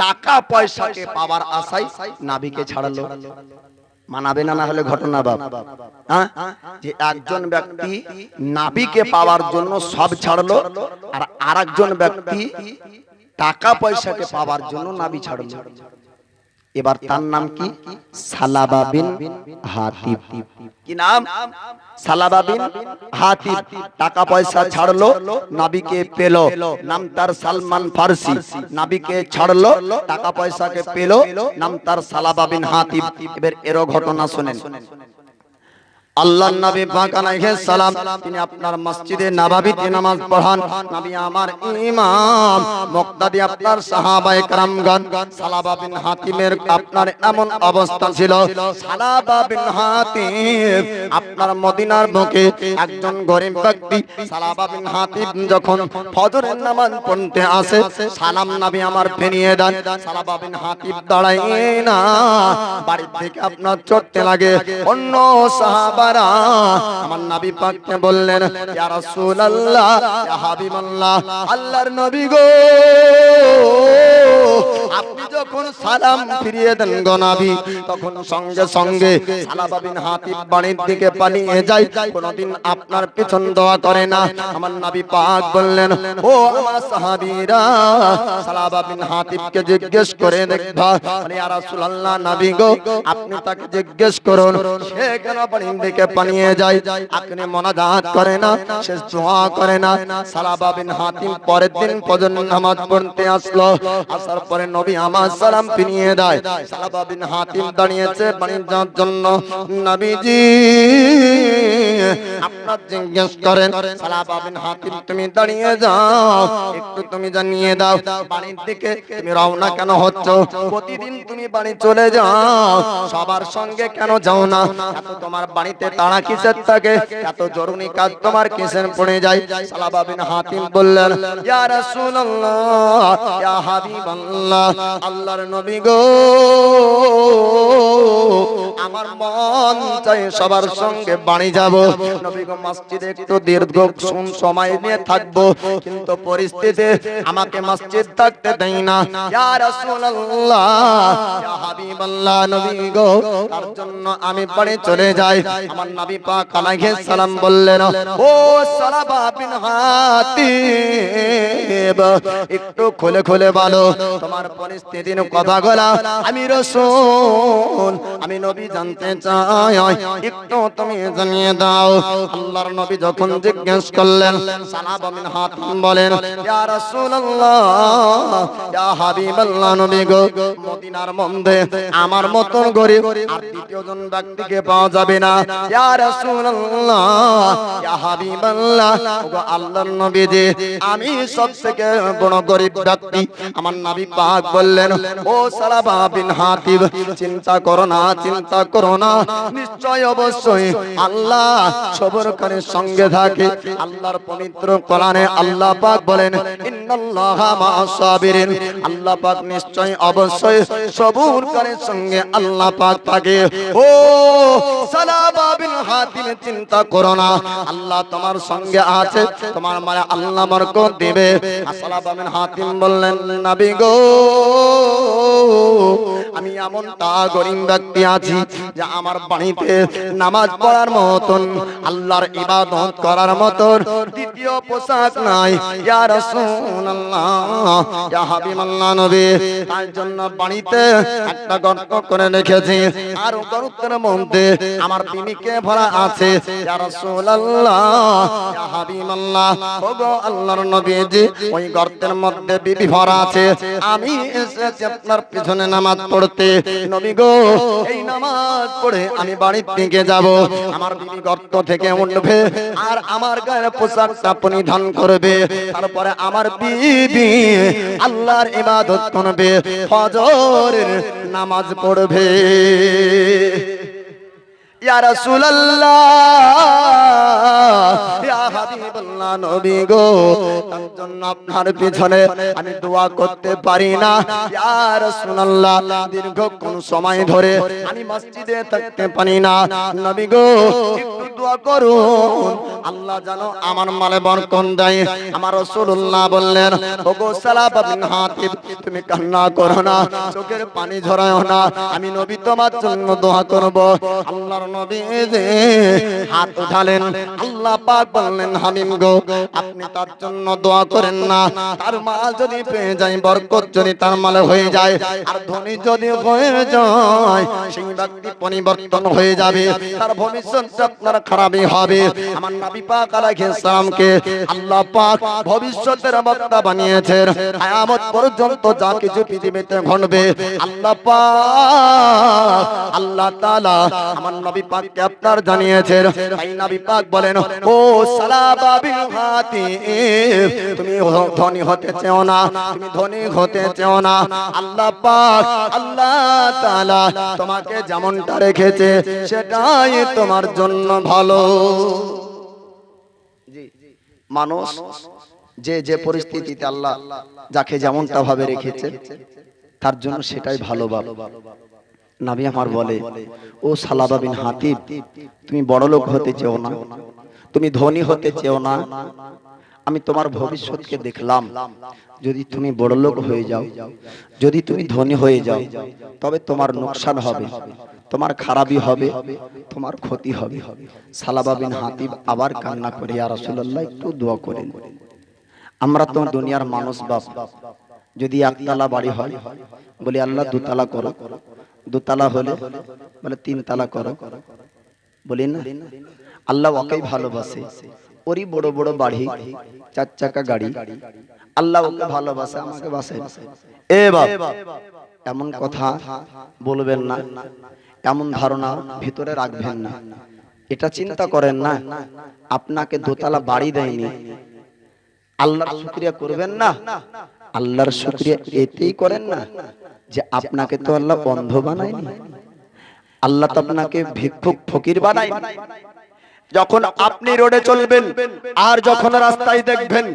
টাকা পয়সাকে পাওয়ার আশায় নবীকে ছাড়লো। মানাবে না? না হলে ঘটনা বাপ, হ্যাঁ, যে একজন ব্যক্তি নবীকে পাওয়ার জন্য সব ছাড়লো, আর আরেকজন ব্যক্তি টাকা পয়সাকে পাওয়ার জন্য নবী ছাড়লো। এবার তার নাম কি? সালাবা বিন হাতিব। কি নাম? সালাবা বিন হাতিব। টাকা পয়সা ছাড়লো, নবীকে পেল, নাম তার সালমান ফারসি। নবীকে ছাড়লো, টাকা পয়সাকে পেল, নাম তার সালাবা বিন হাতিব। এবার এরও ঘটনা শুনেন। আল্লাহর নবী পাক আলাইহিস সালাম তিনি আপনার মসজিদে নববীতে নামাজ পড়ান। নবী আমার ইমাম মুক্তাদি আপনার সাহাবায়ে কেরামগণ। সালাবা বিন হাতিমের আপনার এমন অবস্থা ছিল, সালাবা বিন হাতিম আপনার মদিনার বুকে একজন গরীব ব্যক্তি। সালাবা বিন হাতিম যখন ফজরের নামাজ পড়তে আসে, সালাম নবী আমার ফিরিয়ে দেন। সালাবা বিন হাতিম দাঁড়ায় না, বাড়ি থেকে আপনার চড়তে লাগে। অন্য সাহাবা আমার নবী পাককে বললেন, ইয়া রাসূলুল্লাহ, ইয়া হাবিবাল্লাহ, আল্লাহর নবী গো, আপনি যখন সালাম ফিরিয়ে দেন গো নবী, তখন সঙ্গে সঙ্গে সালাবা বিন হাতিব বাড়ির দিকে পালিয়ে যায়, কোনদিন আপনার পিছন দোয়া করে না। আমার নবী পাক বললেন, ও আমার সাহাবীরা, সালাবা বিন হাতিবকে জিজ্ঞেস করে দেখবা। ইয়া রাসূলুল্লাহ, নবী গো, আপনি তাকে জিজ্ঞেস করুন সে কেন বাড়ির দিকে পালিয়ে যায়, আপনি মোনাজাত করে না, শেষ দোয়া করে না। সালাবা বিন হাতিম পরের দিন ফজর নামাজ পড়তে আসলো। আসার পরে নবী আমার সালাম ফিরিয়ে দেয়। সালাবা বিন হাতিম দাঁড়িয়েছে বাড়ির যাওয়ার জন্য। নবীজি আপনার জিজ্ঞেস করেন, সালাবা বিন হাতিম তুমি দাঁড়িয়ে যাও, একটু তুমি জানিয়ে দাও বাড়ির দিকে তুমি রওনা কেন হচ্ছ? প্রতিদিন তুমি বাড়ি চলে যাও, সবার সঙ্গে কেন যাও না? এত তোমার বাড়িতে তাড়া কিসের থাকে? এত জরুরি কাজ তোমার কিসের পড়ে যায়? সালাবা বিন হাতিম বললেন, ইয়া রাসূলুল্লাহ, ইয়া হাবিবাল্লাহ, আল্লাহর নবী গো, আমার মন চাই সবার সঙ্গে বাড়ি যাব। নবী গো, মসজিদে একটু দীর্ঘ সময় নিয়ে থাকবো, কিন্তু পরিস্থিতি আমাকে মসজিদ থাকতে দেয় না। ইয়া রাসূলুল্লাহ, ইয়া হাবিবাল্লাহ, নবী গো, তার জন্য আমি বাড়ি চলে যাই। আমার নবী পাক আলাইহিস সালাম বললেন, ও সালাবা বিন হাতিব, একটু খুলে খুলে বলো তোমার পরিস্থিতির কথাগুলো, আমি রাসূল, আমি নবী জানতে চাই, একটু তুমি জানিয়ে দাও। আল্লাহর নবী যখন জিজ্ঞেস করলেন, সালাবা বিন হাতিম বলেন, ইয়া রাসূলুল্লাহ, ইয়া হাবিবাল্লাহ, নবী গো, মদিনার মধ্যে আমার মতন গরীব আর দ্বিতীয় জন ব্যক্তিকে পাওয়া যাবে না। ইয়া রাসূলুল্লাহ, ইয়া হাবিবাল্লাহ, ওগো আল্লাহর নবী জি, আমি সবথেকে বড় গরীব ব্যক্তি। আমার নবী পাক বললেন, ও সালাবা বিন হাতিব, চিন্তা করো না, চিন্তা করো না, নিশ্চয় অবশ্যই আল্লাহ সবরকারীর সঙ্গে থাকে। আল্লাহর পবিত্র কোরআনে আল্লাহ পাক বলেন, ইন্নাল্লাহা মা'আস সাবিরিন, আল্লাহ পাক নিশ্চয় অবশ্যই সবরকারীর সঙ্গে আল্লাহ পাক থাকে। ও সালাবা বিন হাতিম, চিন্তা করো না, আল্লাহ তোমার সঙ্গে আছে, তোমার মানে আল্লাহ বরকত দিবে। সালাবা বিন হাতিম বললেন, নবী গো, আমি এমনটা গরীব ব্যক্তি আছি যে আমার বাড়িতে নামাজ পড়ার মতন, আল্লাহর ইবাদত করার মতন দ্বিতীয় পোশাক নাই। ইয়া রাসূলুল্লাহ, ইয়া হাবিবাল্লাহ, নবী, তার জন্য বাড়িতে একটা গর্ত করে রেখেছি, আর গর্তের মধ্যে আমার বিবিকে ভরা আছে। ইয়া রাসূলুল্লাহ, ইয়া হাবিবাল্লাহ, ওগো আল্লাহর নবীজি, ওই গর্তের মধ্যে বিবি ভরা আছে, আমি এসেছি আপনার পিছনে নামাজ পড়তে। নবী গো, এই নামাজ পড়ে আমি বাড়ির দিকে যাব, আমার বিবি গর্ত থেকে উঠবে আর আমার গায়ের পোশাকটা পরিধান করবে, তারপরে আমার বিবি আল্লাহর ইবাদত করবে, ফজরের নামাজ পড়বে। ইয়া রাসূলুল্লাহ, ইয়া হাবিব আল্লাহ নবী গো, তার জন্য আপনার পিছনে আমি দোয়া করতে পারি না। ইয়া রাসূলুল্লাহ, দীর্ঘক্ষণ সময় ধরে আমি মসজিদে থাকতে পারি না। নবী গো, একটু দোয়া করুন, আল্লাহ যেন আমার মালে বরকত দেয়। আমার রাসূলুল্লাহ বললেন, ওগো সালাবা বিন হাতিব, তুমি কান্না করো না, চোখের পানি ঝরায়ো না, আমি নবী তোমার জন্য দোয়া করব। আল্লাহর নবী যে হাত উঠালেন, আল্লাহ পাক বললেন, হাবিব গো, আপনি তার জন্য দোয়া করেন না। তার মাল যদি পেয়ে যায়, বরকত যদি তার মালে হয়ে যায়, আর ধনী যদি হয়ে যায়, সেই ব্যক্তি পরিবর্তন হয়ে যাবে, তার ভবিষ্যৎটা আপনার খারাপই হবে। আমার নবী পাক আলাইহিস সালামকে আল্লাহ পাক ভবিষ্যতের বক্তা বানিয়েছেন। কিয়ামত পর্যন্ত যা কিছু পৃথিবীতে ঘটবে, আল্লাহ পাক, আল্লাহ তাআলা আমার নবী পাককে আপনার জানিয়েছেন। তাই নবী পাক বলেন, ও সালাবা বিন হাতিব, তুমি ধনী হতে চেও না, তুমি ধনী হতে চেও না। আল্লাহ পাক, আল্লাহ তাআলা তোমাকে যেমনটা রেখেছে সেটাই তোমার জন্য ভালো। মানুষ যে যে পরিস্থিতিতে আল্লাহ যাকে যেমনটা ভাবে রেখেছে, তার জন্য সেটাই ভালো। নবী আমার বলে, ও সালাবা বিন হাতিব, তুমি বড়লোক হতে চেও না, তুমি ধনী হতে চেও না। আমি তোমার ভবিষ্যৎকে দেখলাম, যদি তুমি বড়লোক হয়ে যাও, যদি তুমি ধনী হয়ে যাও, তবে তোমার নোকসান হবে, তোমার খারাপই হবে, তোমার ক্ষতি হবে। সালাবা বিন হাতিব আবার কান্না করে, ইয়া রাসূলুল্লাহ, একটু দোয়া করেন। আমরা তো দুনিয়ার মানুষ বাপ, যদি একতলা বাড়ি হয়, বলি আল্লাহ দুতলা করো, দুতলা হলে বলে তিনতলা করো, বলি না? আল্লাহ ওকেই ভালোবাসে, ওরই বড় বড় বাড়ি, চার চাকা গাড়ি, আল্লাহ ওকে ভালোবাসে, আমাকে বাসে। এ বাপ, এমন কথা বলবেন না, এমন ধারণা ভিতরে রাখবেন না। এটা চিন্তা করেন না, আপনাকে দোতলা বাড়ি দেয়নি, আল্লাহর শুকরিয়া করবেন না? আল্লাহর শুকরিয়া এতেই করেন না যে আপনাকে তো আল্লাহ অন্ধ বানায়নি, আল্লাহ তো আপনাকে ভিক্ষুক ফকির বানায়নি। যখন আপনি রোডে চলবেন আর যখন রাস্তায় দেখবেন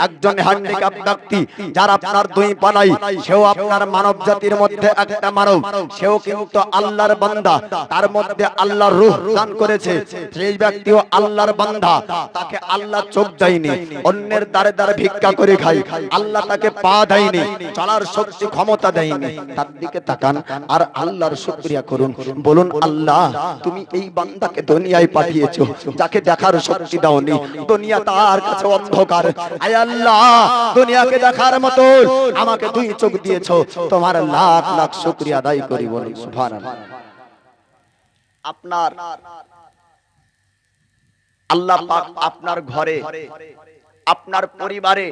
একজন হ্যান্ডিক্যাপ ব্যক্তি, যার আপনার দুই পা নাই, সেও আপনার মানব জাতির মধ্যে একটা মানব, সেও কিন্তু আল্লাহর বান্দা, তার মধ্যে আল্লাহর রূহ দান করেছে, সেই ব্যক্তিও আল্লাহর বান্দা, তাকে আল্লাহ চোখ দেয়নি, অন্যের দ্বারে দ্বারে ভিক্ষা করে খায়, আল্লাহ তাকে পা দেয়নি, চলার শক্তি ক্ষমতা দেয়নি, তার দিকে তাকান আর আল্লাহর শুকরিয়া করুন। বলুন, আল্লাহ তুমি এই বান্দাকে দুনিয়ায় পাঠিয়েছো, যাকে দেখার শক্তি দাওনি, দুনিয়া তার কাছে অন্ধকার। আয় আল্লাহ, দুনিয়াকে দেখার মতো আমাকে দুই চোখ দিয়েছো, তোমার লাখ লাখ শুকরিয়া আদায় করি। বলুন সুবহানাল্লাহ। আপনার আল্লাহ পাক আপনার ঘরে, আপনার পরিবারে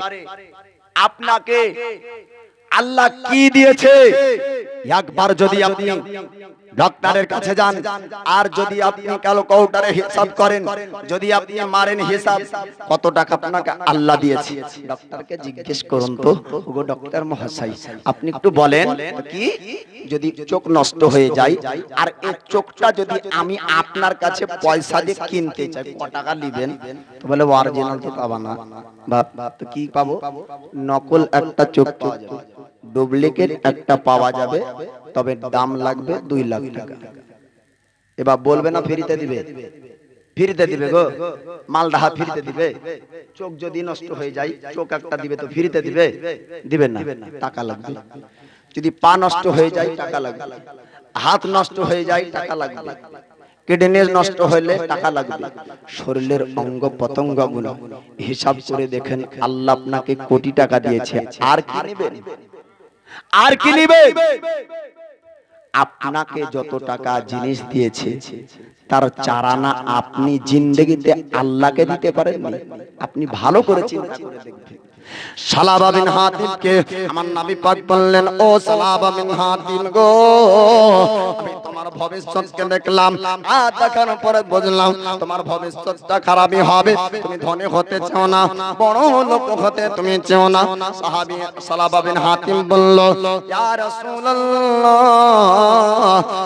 আপনাকে আল্লাহ কি দিয়েছে, একবার যদি আপনি ডাক্তারের কাছে যান আর যদি আপনি ক্যালকুলেটরে হিসাব করেন, যদি আপনি মারেন হিসাব কত টাকা আপনাকে আল্লাহ দিয়েছে, ডাক্তারকে জিজ্ঞেস করুন তো, ওগো ডাক্তার মহাশয়, আপনি একটু বলেন কি, যদি চোখ নষ্ট হয়ে যায় আর এই চোখটা যদি আমি আপনার কাছে পয়সা দিয়ে কিনতে চাই, কত টাকা নেবেন? তো বলে, অরিজিনাল তো পাবা না। তো কি পাবো? নকল একটা চোখ পাওয়া যাবে, ডুপ্লিকেট একটা পাওয়া যাবে, তবে দাম লাগবে 2 লাখ টাকা। এবার বলবে না ফ্রিতে দিবে? ফ্রিতে দিবে গো, মালদাহা ফ্রিতে দিবে। চোখ যদি নষ্ট হয়ে যায়, চোখ একটা দিবে তো ফ্রিতে দিবে? দিবে না, টাকা লাগবে। যদি পা নষ্ট হয়ে যায় টাকা লাগবে, হাত নষ্ট হয়ে যায় টাকা লাগবে, কিডনি নষ্ট হলে টাকা লাগবে, শরীরের অঙ্গ পতঙ্গ গুলো হিসাব করে দেখেন, আল্লাহ আপনাকে কোটি টাকা দিয়েছে, আর কি নেবেন? আর কি নেবে? আপনাকে যত টাকা জিনিস দিয়েছে তার 4 আনা আপনি জিন্দেগিতে আল্লাহকে দিতে পারেন। আপনি ভালো করে চিন্তা করে দেখবেন, সালাবা বিন হাতিবকে আমার নবী পাক বললেন, ও সালাবা বিন হাতিব গো, আমি তোমার ভবিষ্যৎকে দেখলাম, আর দেখার পরে বুঝলাম তোমার ভবিষ্যৎটা খারাপই হবে। তুমি ধনী হতে চাও না, বড় লোক হতে তুমি চাও না। সাহাবী সালাবা বিন হাতিব বলল, ইয়া রাসূলুল্লাহ,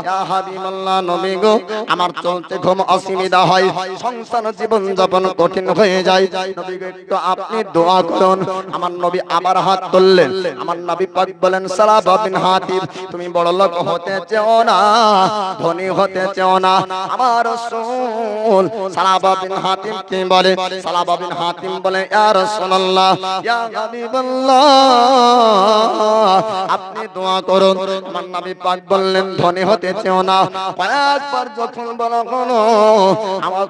ইয়া হাবিবাল্লাহ, নবী গো, আমার চলতে ঘুম অসুবিধা হয়, সংসার জীবন যাপন কঠিন হয়ে যায়, নবী গো একটু আপনি দোয়া করুন। আমার নবী আবার হাত তুললেন। আমার নবী পাক বলেন, সালাবা বিন হাতিব, তুমি বড় লোক হতে চাও না, ধনী হতে চাও না। আমার রাসূল সালাবা বিন হাতিব কি বলে? সালাবা বিন হাতিব বলে, ইয়া রাসূলুল্লাহ, ইয়া হাবিবাল্লাহ, আপনি দোয়া করুন। আমার নবী পাক বললেন, ধনী হতে চাও না। কয়েকবার যখন বলা হলো, আমার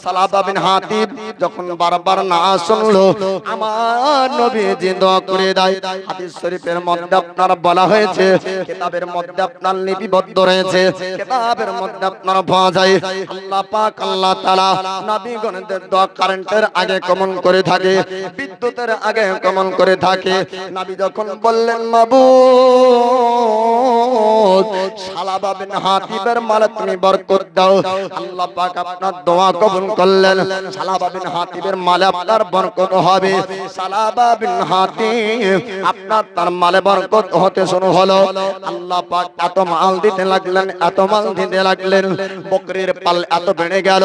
সালাবা বিন হাতিব যখন বারবার না শুনলো, আমার নবীজি দোয়া করে দেয়। হাদিস শরীফের মধ্যে আপনার বলা হয়েছে, কিতাবের মধ্যে আপনার লিপিবদ্ধ রয়েছে, কিতাবের মধ্যে আপনার পাওয়া যায়, আল্লাহ পাক আল্লাহ তাআলা নবীগণদের দোয়া কারেন্টের আগে কমন করে থাকে, বিদ্যুতের আগে কমন করে থাকে। নবী যখন বললেন, মাবুদ, সালাবা বিন হাতিবের মালে তুমি বরকত দাও, আল্লাহ পাক আপনার দোয়া কবুল করলেন। সালাবা বিন হাতিবের মালে আপনার বরকত হবে। সালাবা বিন হাতিব আপনার তার মালে বরকত হতে শুরু হলো। আল্লাহ পাক এত মাল দিতে লাগলেন, এত মাল দিতে লাগলেন, বকরির পাল এত বেড়ে গেল।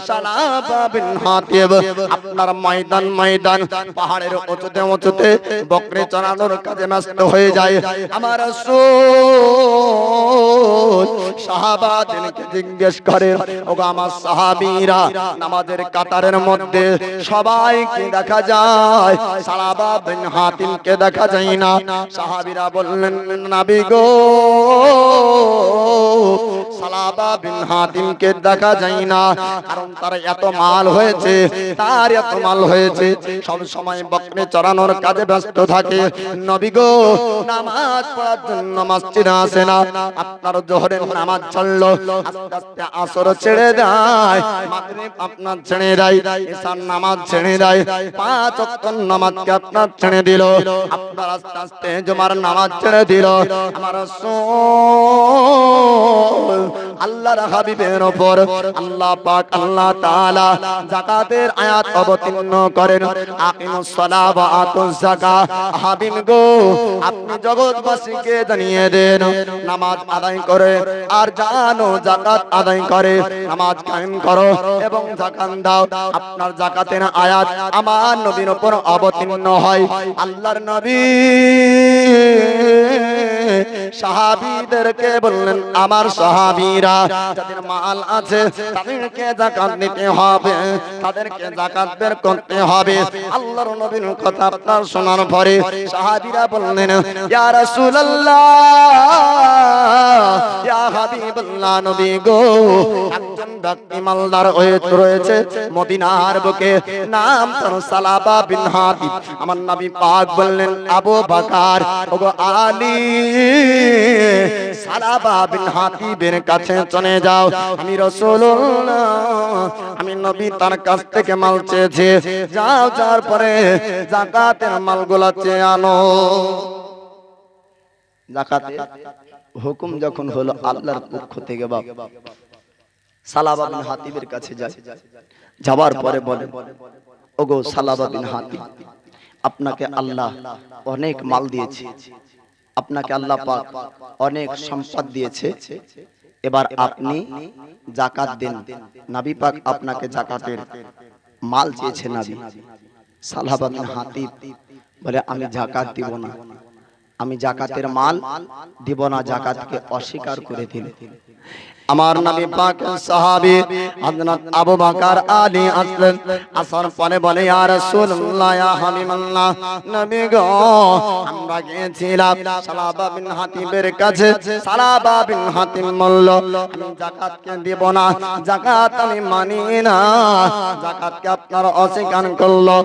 সালাবা বিন হাতিব আপনার ময়দান ময়দান পাহাড়ের উঁচুতে উঁচুতে বকরি চড়ানোর কাজে ব্যস্ত হয়ে যায়। আমার রাসূল সাহাবাদেরকে জিজ্ঞেস করেন, ওগো আমার সাহাবীরা, নামাজের কাতারের মধ্যে সবাইকে দেখা যায়, সালাবা বিন হাতিবকে দেখা যায় না। সাহাবীরা বললেন, নবী গো, সালাবা বিন হাতিবকে দেখা যায় না, কারণ তার এত মাল হয়েছে, তার এত মাল হয়েছে, সব সময় বকরি চড়ানোর কাজে ব্যস্ত থাকে। নবী গো, নামাজ পড়ার জন্য মসজিদে আসে না। আপনার জোহরের নামাজ ছাড়লো, আস্তে আস্তে আসর ছেড়ে দেয়, মাগরিব আপনার ছেড়ে দেয়, ইশার নামাজ ছেড়ে দেয়, 5 ওয়াক্ত নামাজকে আপনার ছেড়ে দিল, আপনার আস্তে আস্তে জুমার নামাজ ছেড়ে দিল। আমার রাসূল আল্লাহর হাবিবের উপর আল্লাহ পাক আল্লাহ তাআলা যাকাতের আয়াত অবতীর্ণ করেন, আকিমুস সালাহ ওয়া আতুজ যাকাত। হাবিব গো, আপনি জগৎবাসীকে জানিয়ে দেন, নামাজ আদায় করে আর জানো যাকাত আদায় করে, নামাজ কায়েম করো এবং যাকাত দাও। আপনার যাকাতের আয়াত আমার নবীর উপর অবতীর্ণ হয়। আল্লাহর নবী সাহাবীদেরকে বললেন, আমার সাহাবীরা, যাদের মাল আছে তাদেরকে যাকাত দিতে হবে, তাদেরকে যাকাত বের করতে হবে। আল্লাহর নবীর কথা আপনার শোনার পরে সাহাবীরা বললেন, ইয়া রাসূলুল্লাহ, ইয়া হাবিবাল্লাহ, নবী গো, একজন ব্যক্তি মালদার রয়েছে মদিনার বুকে, নাম তার সালাবা বিন হাতিব। আমার নবী পাক বললেন, আবু বকর, ওগো আলী, সালাবা বিন হাতিবের কাছে চলে যাও। আমি রাসূলুল্লাহ, আমি নবী তার কাছ থেকে মাল চেয়েছি, যাও, যাওয়ার পরে যাকাতের মালগুলা চেয়ে আনো। যাকাতের হুকুম যখন হলো আল্লাহর পক্ষ থেকে, বাপ সালাবা বিন হাতিবের কাছে যায়। যাওয়ার পরে বলে, ওগো সালাবা বিন হাতিব, আপনাকে আল্লাহ অনেক মাল দিয়েছে, আপনাকে আল্লাহ পাক অনেক সম্পদ দিয়েছে, এবার আপনি যাকাত দেন। নবী পাক আপনাকে যাকাতের মাল চেয়েছে। নবী সালাবা বিন হাতিব বলে, আমি যাকাত দিব না, আমি যাকাতের মাল দিব না, যাকাতকে অস্বীকার করে দিলেন। আমার নবী পাকের সাহাবী হযরত আবু বকর আলী আসলেন, আসার পরে বলে, ইয়া রাসূলুল্লাহ, ইয়া হাবিবাল্লাহ, নবী গো, আমরা গিয়েছিলাম সালাবা বিন হাতিবের কাছে। সালাবা বিন হাতিব বলল, আমি যাকাতকে দিব না, যাকাত আমি মানি না, যাকাতকে আপনার অস্বীকার করলো।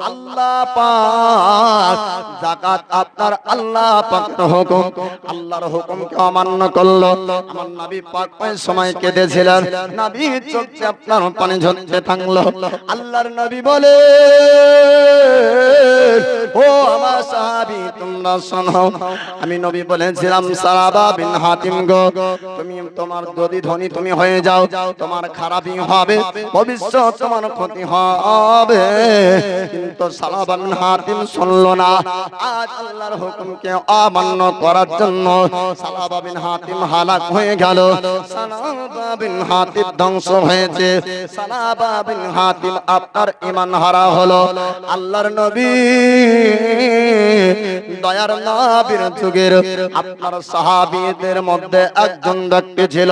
আল্লাহ পাক যাকাত আপনার আল্লাহ পাকের হুকুম, আল্লাহর হুকুমকে অমান্য করলো। আমার নবী পাক সময় কেঁদেছিলেন, নবীর চোখে আপনার পানি ঝরতে থাকলো। আল্লাহর নবী বলে, ও আমার সাহাবী তোমরা শোনো, আমি নবী বলেছিলাম সালাবা বিন হাতিম গো, তুমি তোমার যদি ধনী তুমি হয়ে যাও, তোমার খারাপই হবে, ভবিষ্যৎ তোমার ক্ষতি হবে। কিন্তু সালাবা বিন হাতিম শুনলো না। আজ আল্লাহর হুকুমকে অমান্য করার জন্য সালাবা বিন হাতিম হালাক হয়ে গেল। সালাবা বিন হাতিম ধ্বংস হয়েছে। সালাবা বিন হাতিম আপনার ঈমান হারা হলো। আল্লাহর নবী দয়ার নবীর যুগের আপনার সাহাবীদের মধ্যে একজন ব্যক্তি ছিল,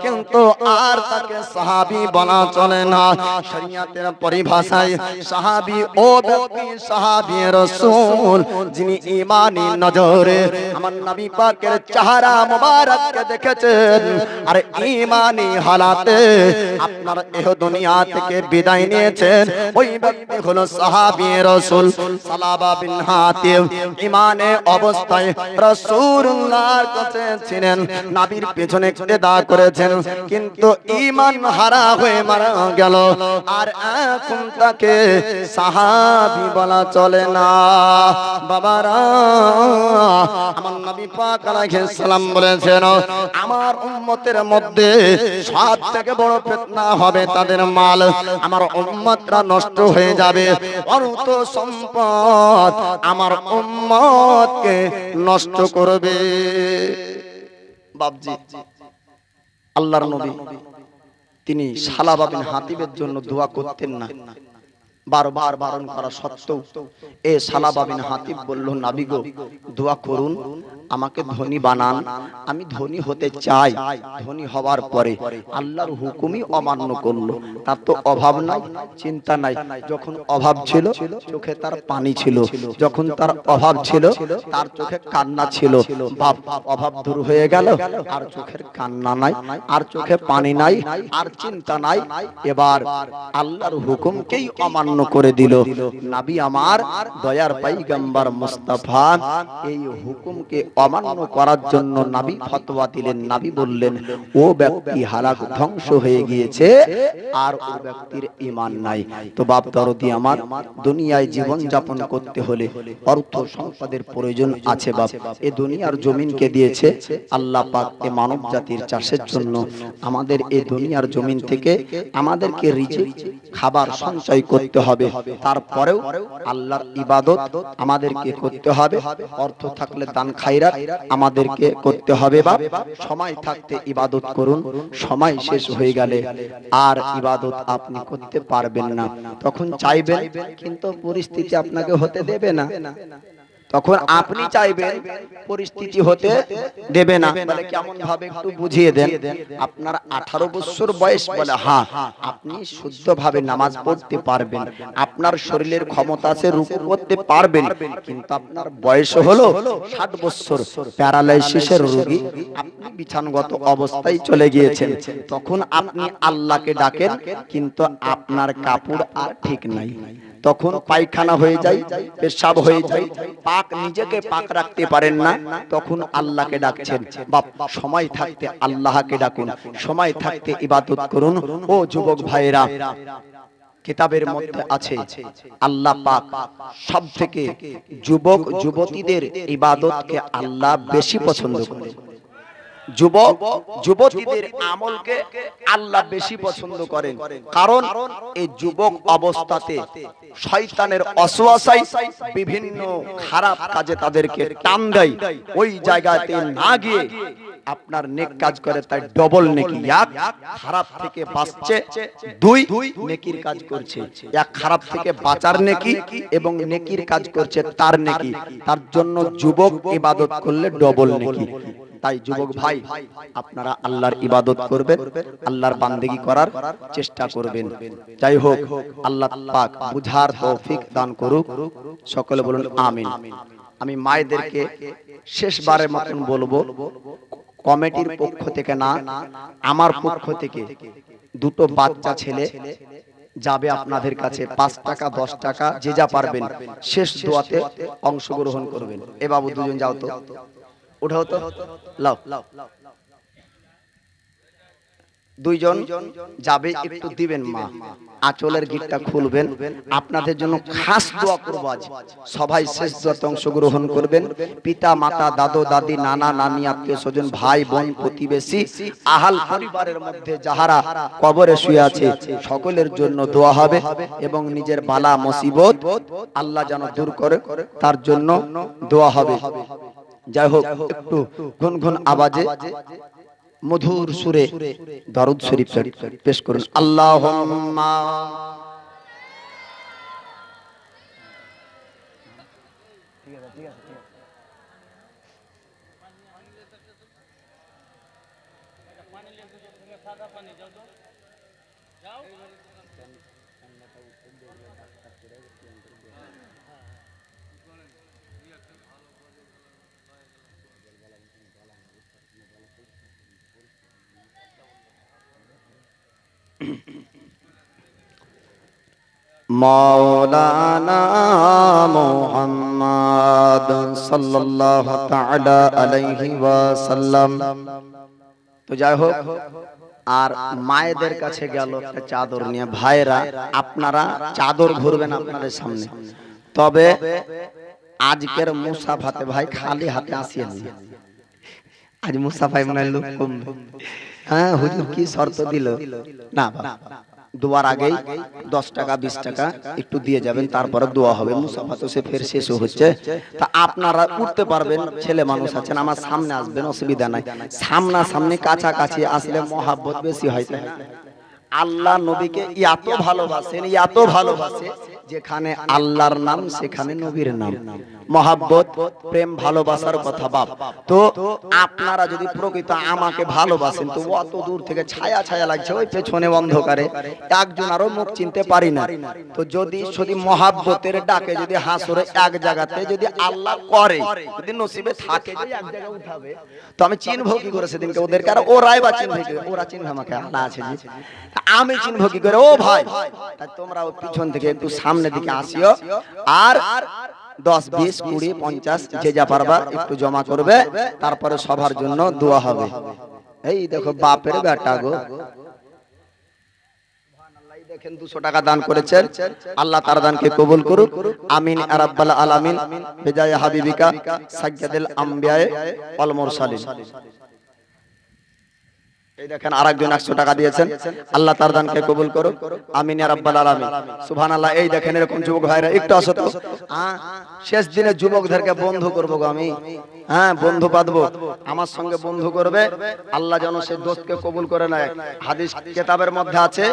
কিন্তু আর তাকে সাহাবী বলা চলে না। শরীয়তের পরিভাষায় সাহাবী ও ব্যক্তি সাহাবী রাসূল যিনি ঈমানি নজরে আমার নবী পাকের চেহারা মোবারককে দেখেছেন আর ঈমানি হালাতে আপনার এই দুনিয়া থেকে বিদায় নিয়েছেন, ওই ব্যক্তি হলো সাহাবী রাসূল সালাবা বিন হাতিম। ঈমানে অবস্থায় রাসূলুল্লাহর কাছে ছিলেন, নবীর পেছনে ইক্তেদা করেছেন, কিন্তু ঈমান হারা হয়ে মারা গেল। আর এখন তাকে সাহাবী বলা চলে না। বাবারা, আমার নবী পাক আলাইহিস সালাম বলেছেন, আমার উম্মতের মধ্যে সবথেকে বড় ফিতনা হবে তাদের মাল। আমার উম্মতরা নষ্ট হয়ে যাবে, অর্থ সম্পদ আমার উম্মতকে নষ্ট করবে। বাপজি, আল্লাহর নবী তিনি সালাবা বিন হাতিবের জন্য দোয়া করতেন না। বারবার বারণ করা সত্ত্বেও এ সালাবা বিন হাতিব বলল, নবী গো, দোয়া করুন, আমাকে ধনী বানান, আমি ধনী হতে চাই। ধনী হওয়ার পরে আল্লাহর হুকুমই অমান্য করলো। তার তো অভাব নাই, চিন্তা নাই। যখন অভাব ছিল চোখে তার পানি ছিল, যখন তার অভাব ছিল তার চোখে কান্না ছিল। বাপ, অভাব দূর হয়ে গেল, আর চোখের কান্না নাই, আর চোখে পানি নাই, আর চিন্তা নাই। এবার আল্লাহর হুকুমকেই অমান্য করে দিল। নবী আমার দয়ার পয়গম্বর মুস্তাফা এই হুকুমকে অমান্য করার জন্য নবী ফতোয়া দিলেন। নবী বললেন, ও ব্যক্তি হালাক ধ্বংস হয়ে গিয়েছে, আর ও ব্যক্তির ঈমান নাই। তো বাপ দরদি আমার, দুনিয়ায় জীবন যাপন করতে হলে অর্থ সম্পদের প্রয়োজন আছে। বাপ, এই দুনিয়ার জমিনকে দিয়েছে আল্লাহ পাক এ মানব জাতির চাষের জন্য। আমাদের এই দুনিয়ার জমিন থেকে আমাদেরকে রিজিক খাবার সঞ্চয় করতে হবে। তারপরেও আল্লাহর ইবাদত আমাদেরকে করতে হবে। অর্থ থাকলে দান খায়রাত আমাদেরকে করতে হবে। বাপ, সময় থাকতে ইবাদত করুন, সময় শেষ হয়ে গেলে আর ইবাদত আপনি করতে পারবেন না। তখন চাইবেন, কিন্তু পরিস্থিতি আপনাকে হতে দেবে না। তখন আপনি চাইবেন, পরিস্থিতি হতে দেবে না। বলে কেমন ভাবে একটু বুঝিয়ে দেন। আপনার 18 বছর বয়স, বলে হ্যাঁ, আপনি শুদ্ধভাবে নামাজ পড়তে পারবেন, আপনার শরীরের ক্ষমতা আছে, রুকু করতে পারবেন, কিন্তু আপনার বয়স হলো 60 বছর, প্যারালাইসিসের রোগী, আপনি বিছানাগত অবস্থায় চলে গিয়েছেন। তখন আপনি আল্লাহকে ডাকেন, কিন্তু আপনার কাপড় আর ঠিক নাই। তখন পায়খানা হয়ে যায়, পেশাব হয়ে যায়, পাক নিজেকে পাক রাখতে পারেন না, তখন আল্লাহকে ডাকছেন। বাপ, সময় থাকতে আল্লাহকে ডাকুন, সময় থাকতে ইবাদত করুন। ও যুবক ভাইরা, কিতাবের মধ্যে আছে আল্লাহ পাক সবথেকে যুবক যুবতীদের ইবাদতকে আল্লাহ বেশি পছন্দ করেন। যুবক যুবতীদের আমলকে আল্লাহ বেশি পছন্দ করেন, কারণ এই যুবক অবস্থাতে শয়তানের ওয়াসওয়াসায় বিভিন্ন খারাপ কাজে তাদেরকে টান দেয়। ওই জায়গাতে না গিয়ে আপনার নেক কাজ করে, তাই ডবল নেকি। এক, খারাপ থেকে বাঁচছে, দুই, নেকির কাজ করছে। এক, খারাপ থেকে বাঁচার নেকি এবং নেকির কাজ করছে তার নেকি। তার জন্য যুবক ইবাদত করলে ডবল নেকি। তাই যুবক ভাই, আপনারা আল্লাহর ইবাদত করবেন, আল্লাহর বান্দেগি করার চেষ্টা করবেন। যাই হোক, আল্লাহ পাক বুঝার তৌফিক দান করুক। সকলে বলুন আমিন। আমি মায়েদেরকে শেষবারের মতন বলবো, কমিটির পক্ষ থেকে না, আমার পক্ষ থেকে দুটো বাচ্চা ছেলে যাবে আপনাদের কাছে। 5 টাকা 10 টাকা যে যা পারবেন শেষ দোয়াতে অংশগ্রহণ করবেন। এ বাবু, দুজন যাও তো, উঠাও তো, লাও। দুইজন যাবে, একটু দিবেন মা, আঁচলের গিটটা খুলবেন। আপনাদের জন্য খাস দোয়া করব আজ। সবাই শেষ দোয়াতে অংশগ্রহণ করবেন। পিতা মাতা, দাদু দাদি, নানা নানি, আত্মীয় স্বজন, ভাই বোন, প্রতিবেশী, আহাল পরিবারের মধ্যে যাহারা কবরে শুয়ে আছে সকলের জন্য দোয়া হবে এবং নিজের বালা মুসিবত আল্লাহ যেন দূর করে তার জন্য দোয়া হবে। যাই হোক, একটু গুনগুন আওয়াজে মধুর সুরে দরুদ শরীফ পেশ করুন। আল্লাহুম্মা মাওলানা মুহাম্মদ সাল্লাল্লাহু তাআলা আলাইহি ওয়াসাল্লাম। তো যাই হোক, আর মায়েদের কাছে গেল একটা চাদর নিয়ে। ভাইরা, আপনারা চাদর ঘুরবেন আপনাদের সামনে, তবে আজকের মুসাফাতে ভাই খালি হাতে আসিয়েন। আজ মুসাফায় মনে হয় লোক কমবে। হ্যাঁ হুজুর কি শর্ত দিল না, দোয়ার আগেই 10 টাকা 20 টাকা একটু দিয়ে যাবেন, তারপরে দোয়া হবে। মুসাফা তো সে ফের শেষ হচ্ছে, তা আপনারা উঠতে পারবেন, ছেলে মানুষ আছেন, আমার সামনে আসবেন, অসুবিধা নাই। সামনা সামনে কাছাকাছি আসলে মহাব্বত বেশি হয়। আল্লাহ নবীকে এত ভালোবাসেন, এত ভালোবাসে, যেখানে আল্লাহর নাম সেখানে নবীর নাম। মহাব্বত, প্রেম, ভালোবাসার কথা বাপ। তো আপনারা যদি প্রকৃত আমাকে ভালোবাসেন, তো অত দূর থেকে ছায়া ছায়া লাগছে, ওই পেছনে অন্ধকারে একজন আরো মুখ চিনতে পারি না। তো যদি মহাব্বতের ডাকে যদি হাসরে এক জায়গাতে যদি আল্লাহ করে, যদি নসিবে থাকে যে এক জায়গায় উঠাবে, তো আমি চিনবো কি করে সেদিনকে ওদেরকে? আর ওরাই বা চিনবে কি? ওরা চিনবে আমাকে? আল্লাহ আছে যে, আমি চিনবো কি করে? ও ভাই, তোমরা পিছন থেকে একটু সামনের দিকে আসিও, আর 10 20 20 50 যে যা পারবা একটু জমা করবে, তারপরে সবার জন্য দোয়া হবে। এই দেখো বাপের বেটা গো, দেখেন 200 টাকা দান করেছেন, আল্লাহ তার দানকে কবুল করুক, আমিন ইয়া রাব্বাল আলামিন। বিজায় হাবিবিকা সাইয়্যিদুল আম্বিয়া ওয়াল মুরসালিন। এই দেখেন আরেকজন 100 টাকা দিয়েছেন, আল্লাহ তার দানকে কবুল করুক, আমিন ইয়া রাব্বাল আলামিন। সুবহানাল্লাহ। এই দেখেন এরকম যুবক ভাইরা একটু আসো তো। শেষ দিনে যুবকদেরকে বন্ধু করব গো আমি। হ্যাঁ, বন্ধু পাতবো, আমার সঙ্গে বন্ধু করবে, আল্লাহ যেন সেই দোস্তকে কবুল করে নেয়। হাদিস কিতাবের মধ্যে আছে,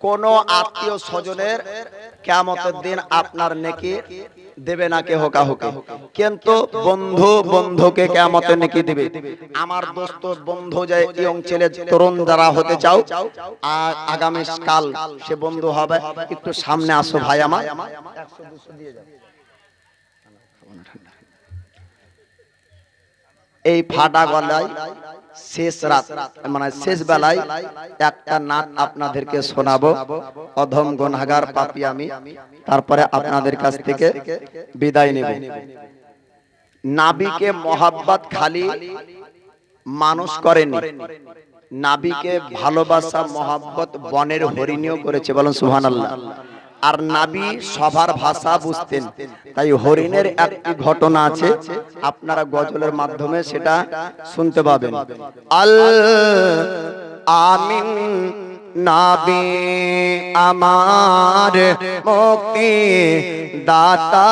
কোন আত্মীয় স্বজনের কিয়ামতের দিন আপনার নেকি দেবে না কেহ কাউকে, কিন্তু বন্ধু বন্ধুকে কিয়ামতের নেকি দিবে। আমার দোস্ত বন্ধু যে ইয়ং ছেলে তরুণ যারা হতে চাও, আর আগামী কাল সে বন্ধু হবে, একটু সামনে আসো ভাই আমার। 100 200 দিয়ে যাও। এই ফাটা গলায় শেষ রাত মানে শেষ বেলায় একটা নাত আপনাদেরকে শোনাবো। অধম গুনাহগার পাপী আমি, তারপরে আপনাদের কাছ থেকে বিদায় নেব। নাবিকে মহাব্বত খালি মানুষ করেনি, নাবিকে ভালোবাসা মহাব্বত বনের হরিণীও করেছে, বলেন সুবহানাল্লাহ। আর নাবি সবার ভাষা বুঝতেন, তাই হরিণের একটি ঘটনা আছে, আপনারা গজলের মাধ্যমে সেটা শুনতে পাবেন। আল আমিন নাবি আমার মুক্তি দাতা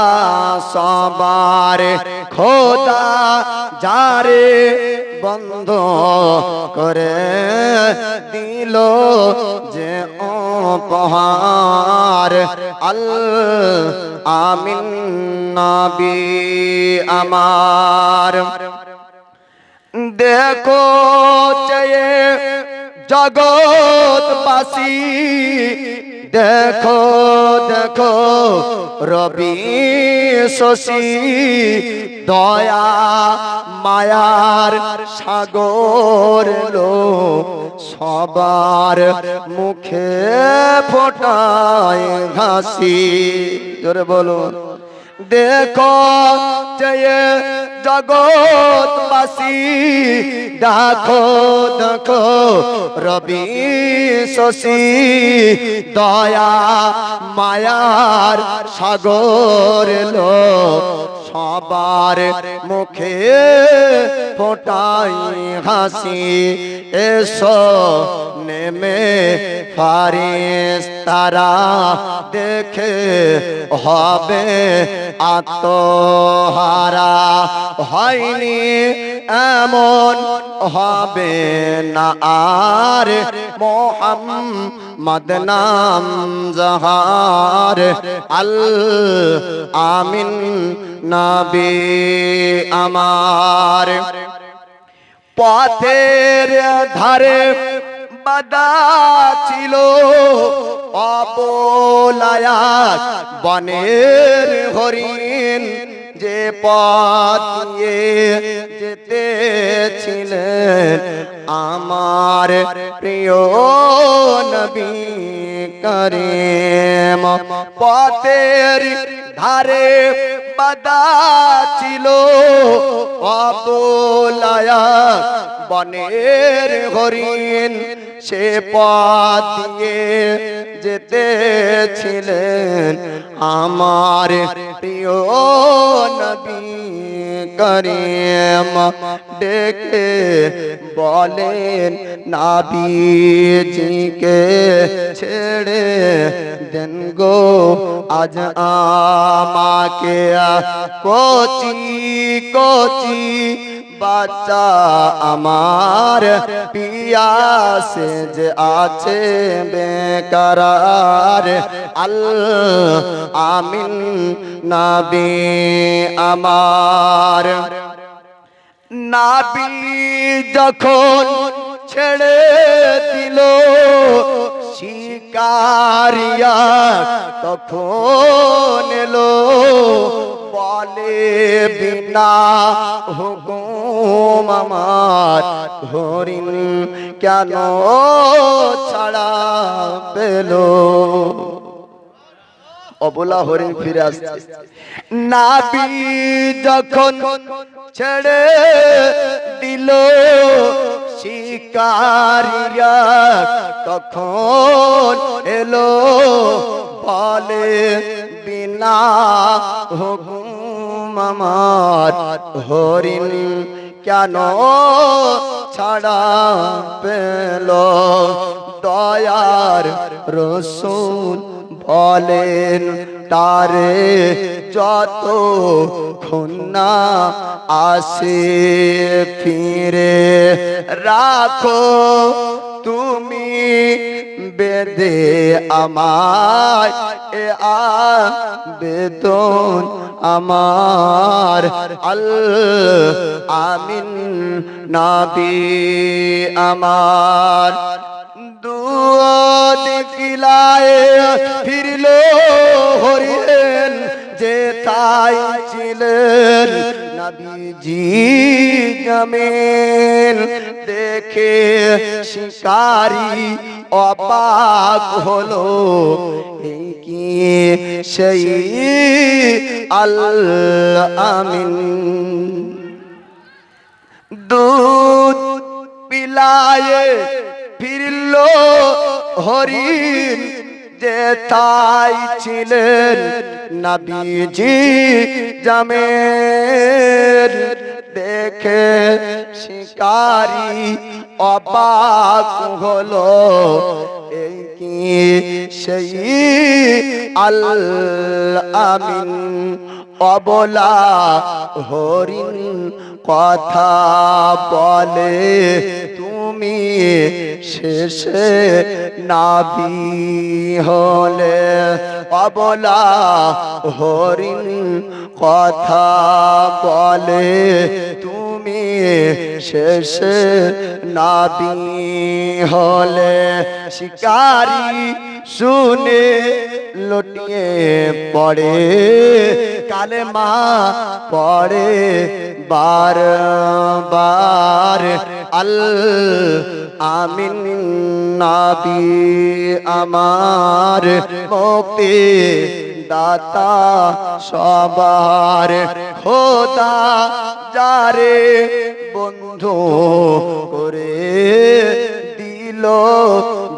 সবার, খোদা যারে বন্ধ করে দিল যে উপহার। আল আমিন নবী আমার, দেখো চেয়ে জগৎবাসী, দেখো দেখো রবি শশী, দয়া মায়ার সাগর লো সবার মুখে ফোটায় হাসি। জোরে বলুন। দেখো চেয়ে জগৎবাসী, দেখো দেখো রবি শশী, দয়া মায়ার সাগর লো সবার মুখে ফোটাই হাসি। এসো নেমে ফারিস্তারা দেখে হবে আত্মহারা। হয়নি এমন হবে না আর মোহাম্মদ নাম জাহার। আল আমিন নবী আমার। পথের ধারে বাদা ছিল অবলায়াত বনের হরিণ, যে পথ দিয়ে যেতেছিলেন আমার প্রিয় নবী করিম। পথের ধারে বাদা ছিল অবলায়াত বনের হরিণ, সে পথ দিয়ে যেতেছিলেন আমার প্রিয় নবী করিম। ডেকে বলেন নবীজিকে ছেড়ে দেন গো আজ আমাকে। কচি কচি বাচ্চা আমার পিয়াসে যে আছে বেকরার। আল আমিন নবী আমার। নবী যখন ছেড়ে দিল শিকারিয়া, তখন এলো বলে বিনা হুকুম আমার হরিণ কেন ছাড়া পেল। অবলা হরিণ ফিরে আসছে। নবী যখন ছেড়ে দিল শিকারিয়া, তখন এলো বলে বিনা হুকুম আমার হরিণ কেন ছাড়া পেল। দয়ার রসূল বলেন তারে যত খুন্না আসে ফিরে রাখো তুমি বেদে আমায়, এ আবেদন আমার। আল আমিন নবী আমার। দিকিলায় ফিরলো হরিণ, যে তাই ছিলেন নবীজি জমিন। দেখে শিকারি অবাক হলো, এই কি সেই আল আমিন। দুধ পিলায়ে ফিরল হরিণ, যে তাই ছিলেন নবীজি জামের। দেখে শিকারি অবাক হলো, এই কি সেই আল আমিন। অবলা হরিণ কথা বলে তুমি শেষে নবী হলে। অবলা হরিণ কথা বলে তুমি শেষে নবী হলে। শিকারি শুনে লুটিয়ে পড়ে কালেমা পড়ে বারবার। আল আমিন নবী আমার মুক্তি দাতা সবার খোদা যারে বন্ধু করে দিল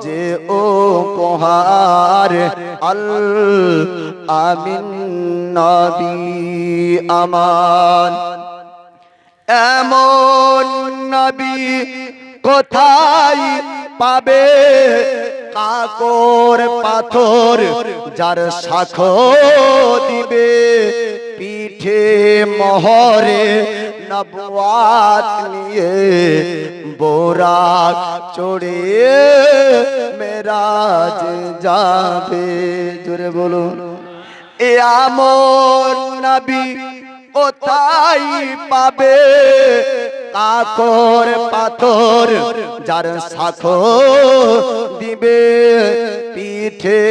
যে ও উপহার আল আমিন নবী আমান। এমন নবী কোথায় পাবে, কাকর পাথর যার সাক্ষ্য দিবে, পিঠে মোহরে নবুয়াত নিয়ে বোরাক চড়ে মেরাজ যাবে। জোরে বলুন এমন নবী কোথায় পাবে, কাকর পাথর যার সাক্ষ্য দিবে, পিঠে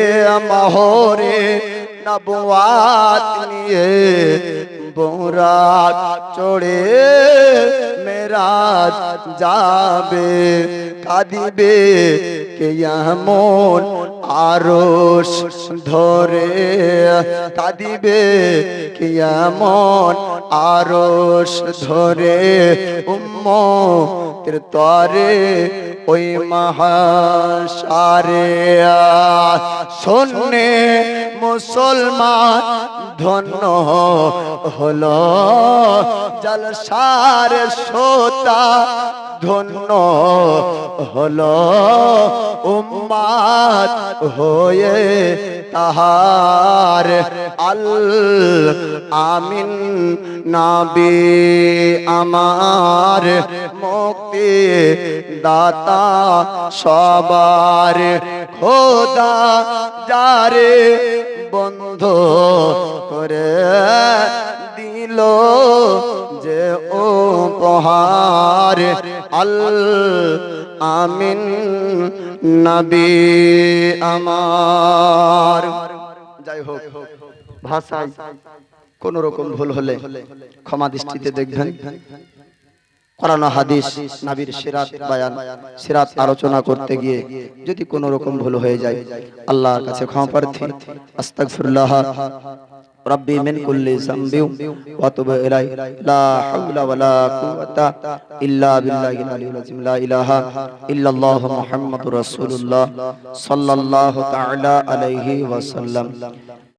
মোহরে নবুয়াত নিয়ে বোরাক চড়ে মেরাজ যাবে। কাঁদিবে কেয়ামত আরশ ধরে, কাঁদিবে কেয়ামত আরশ ধরে, উম্মতের তরে ওই মহাশারে। শোনে মুসলমান ধন্য হলো, জলসার শ্রোতা ধন্য হলো, উম্মাত হয়ে তাহার আল আমিন নবী আমার মুক্তি দাতা সবার খোদা যারে বন্ধু করে দিল যে উপহার আল আমিন নবী আমার। যাই হোক, ভাষায় কোন রকম ভুল হলে ক্ষমা দৃষ্টিতে দেখবেন। কোরআন হাদিস নবীর সিরাত বয়ান সিরাত আলোচনা করতে গিয়ে যদি কোন রকম ভুল হয়ে যায় আল্লাহর কাছে ক্ষমা প্রার্থী। আস্তাগফিরুল্লাহ রাব্বি মিন কুল্লি যামবি ওয়া তুবু ইলাইহি লা হাওলা ওয়ালা কুওয়াতা ইল্লা বিল্লাহিল আলিয়্যিল আযীম। লা ইলাহা ইল্লাল্লাহু মুহাম্মাদুর রাসূলুল্লাহ সাল্লাল্লাহু তাআলা আলাইহি ওয়াসাল্লাম।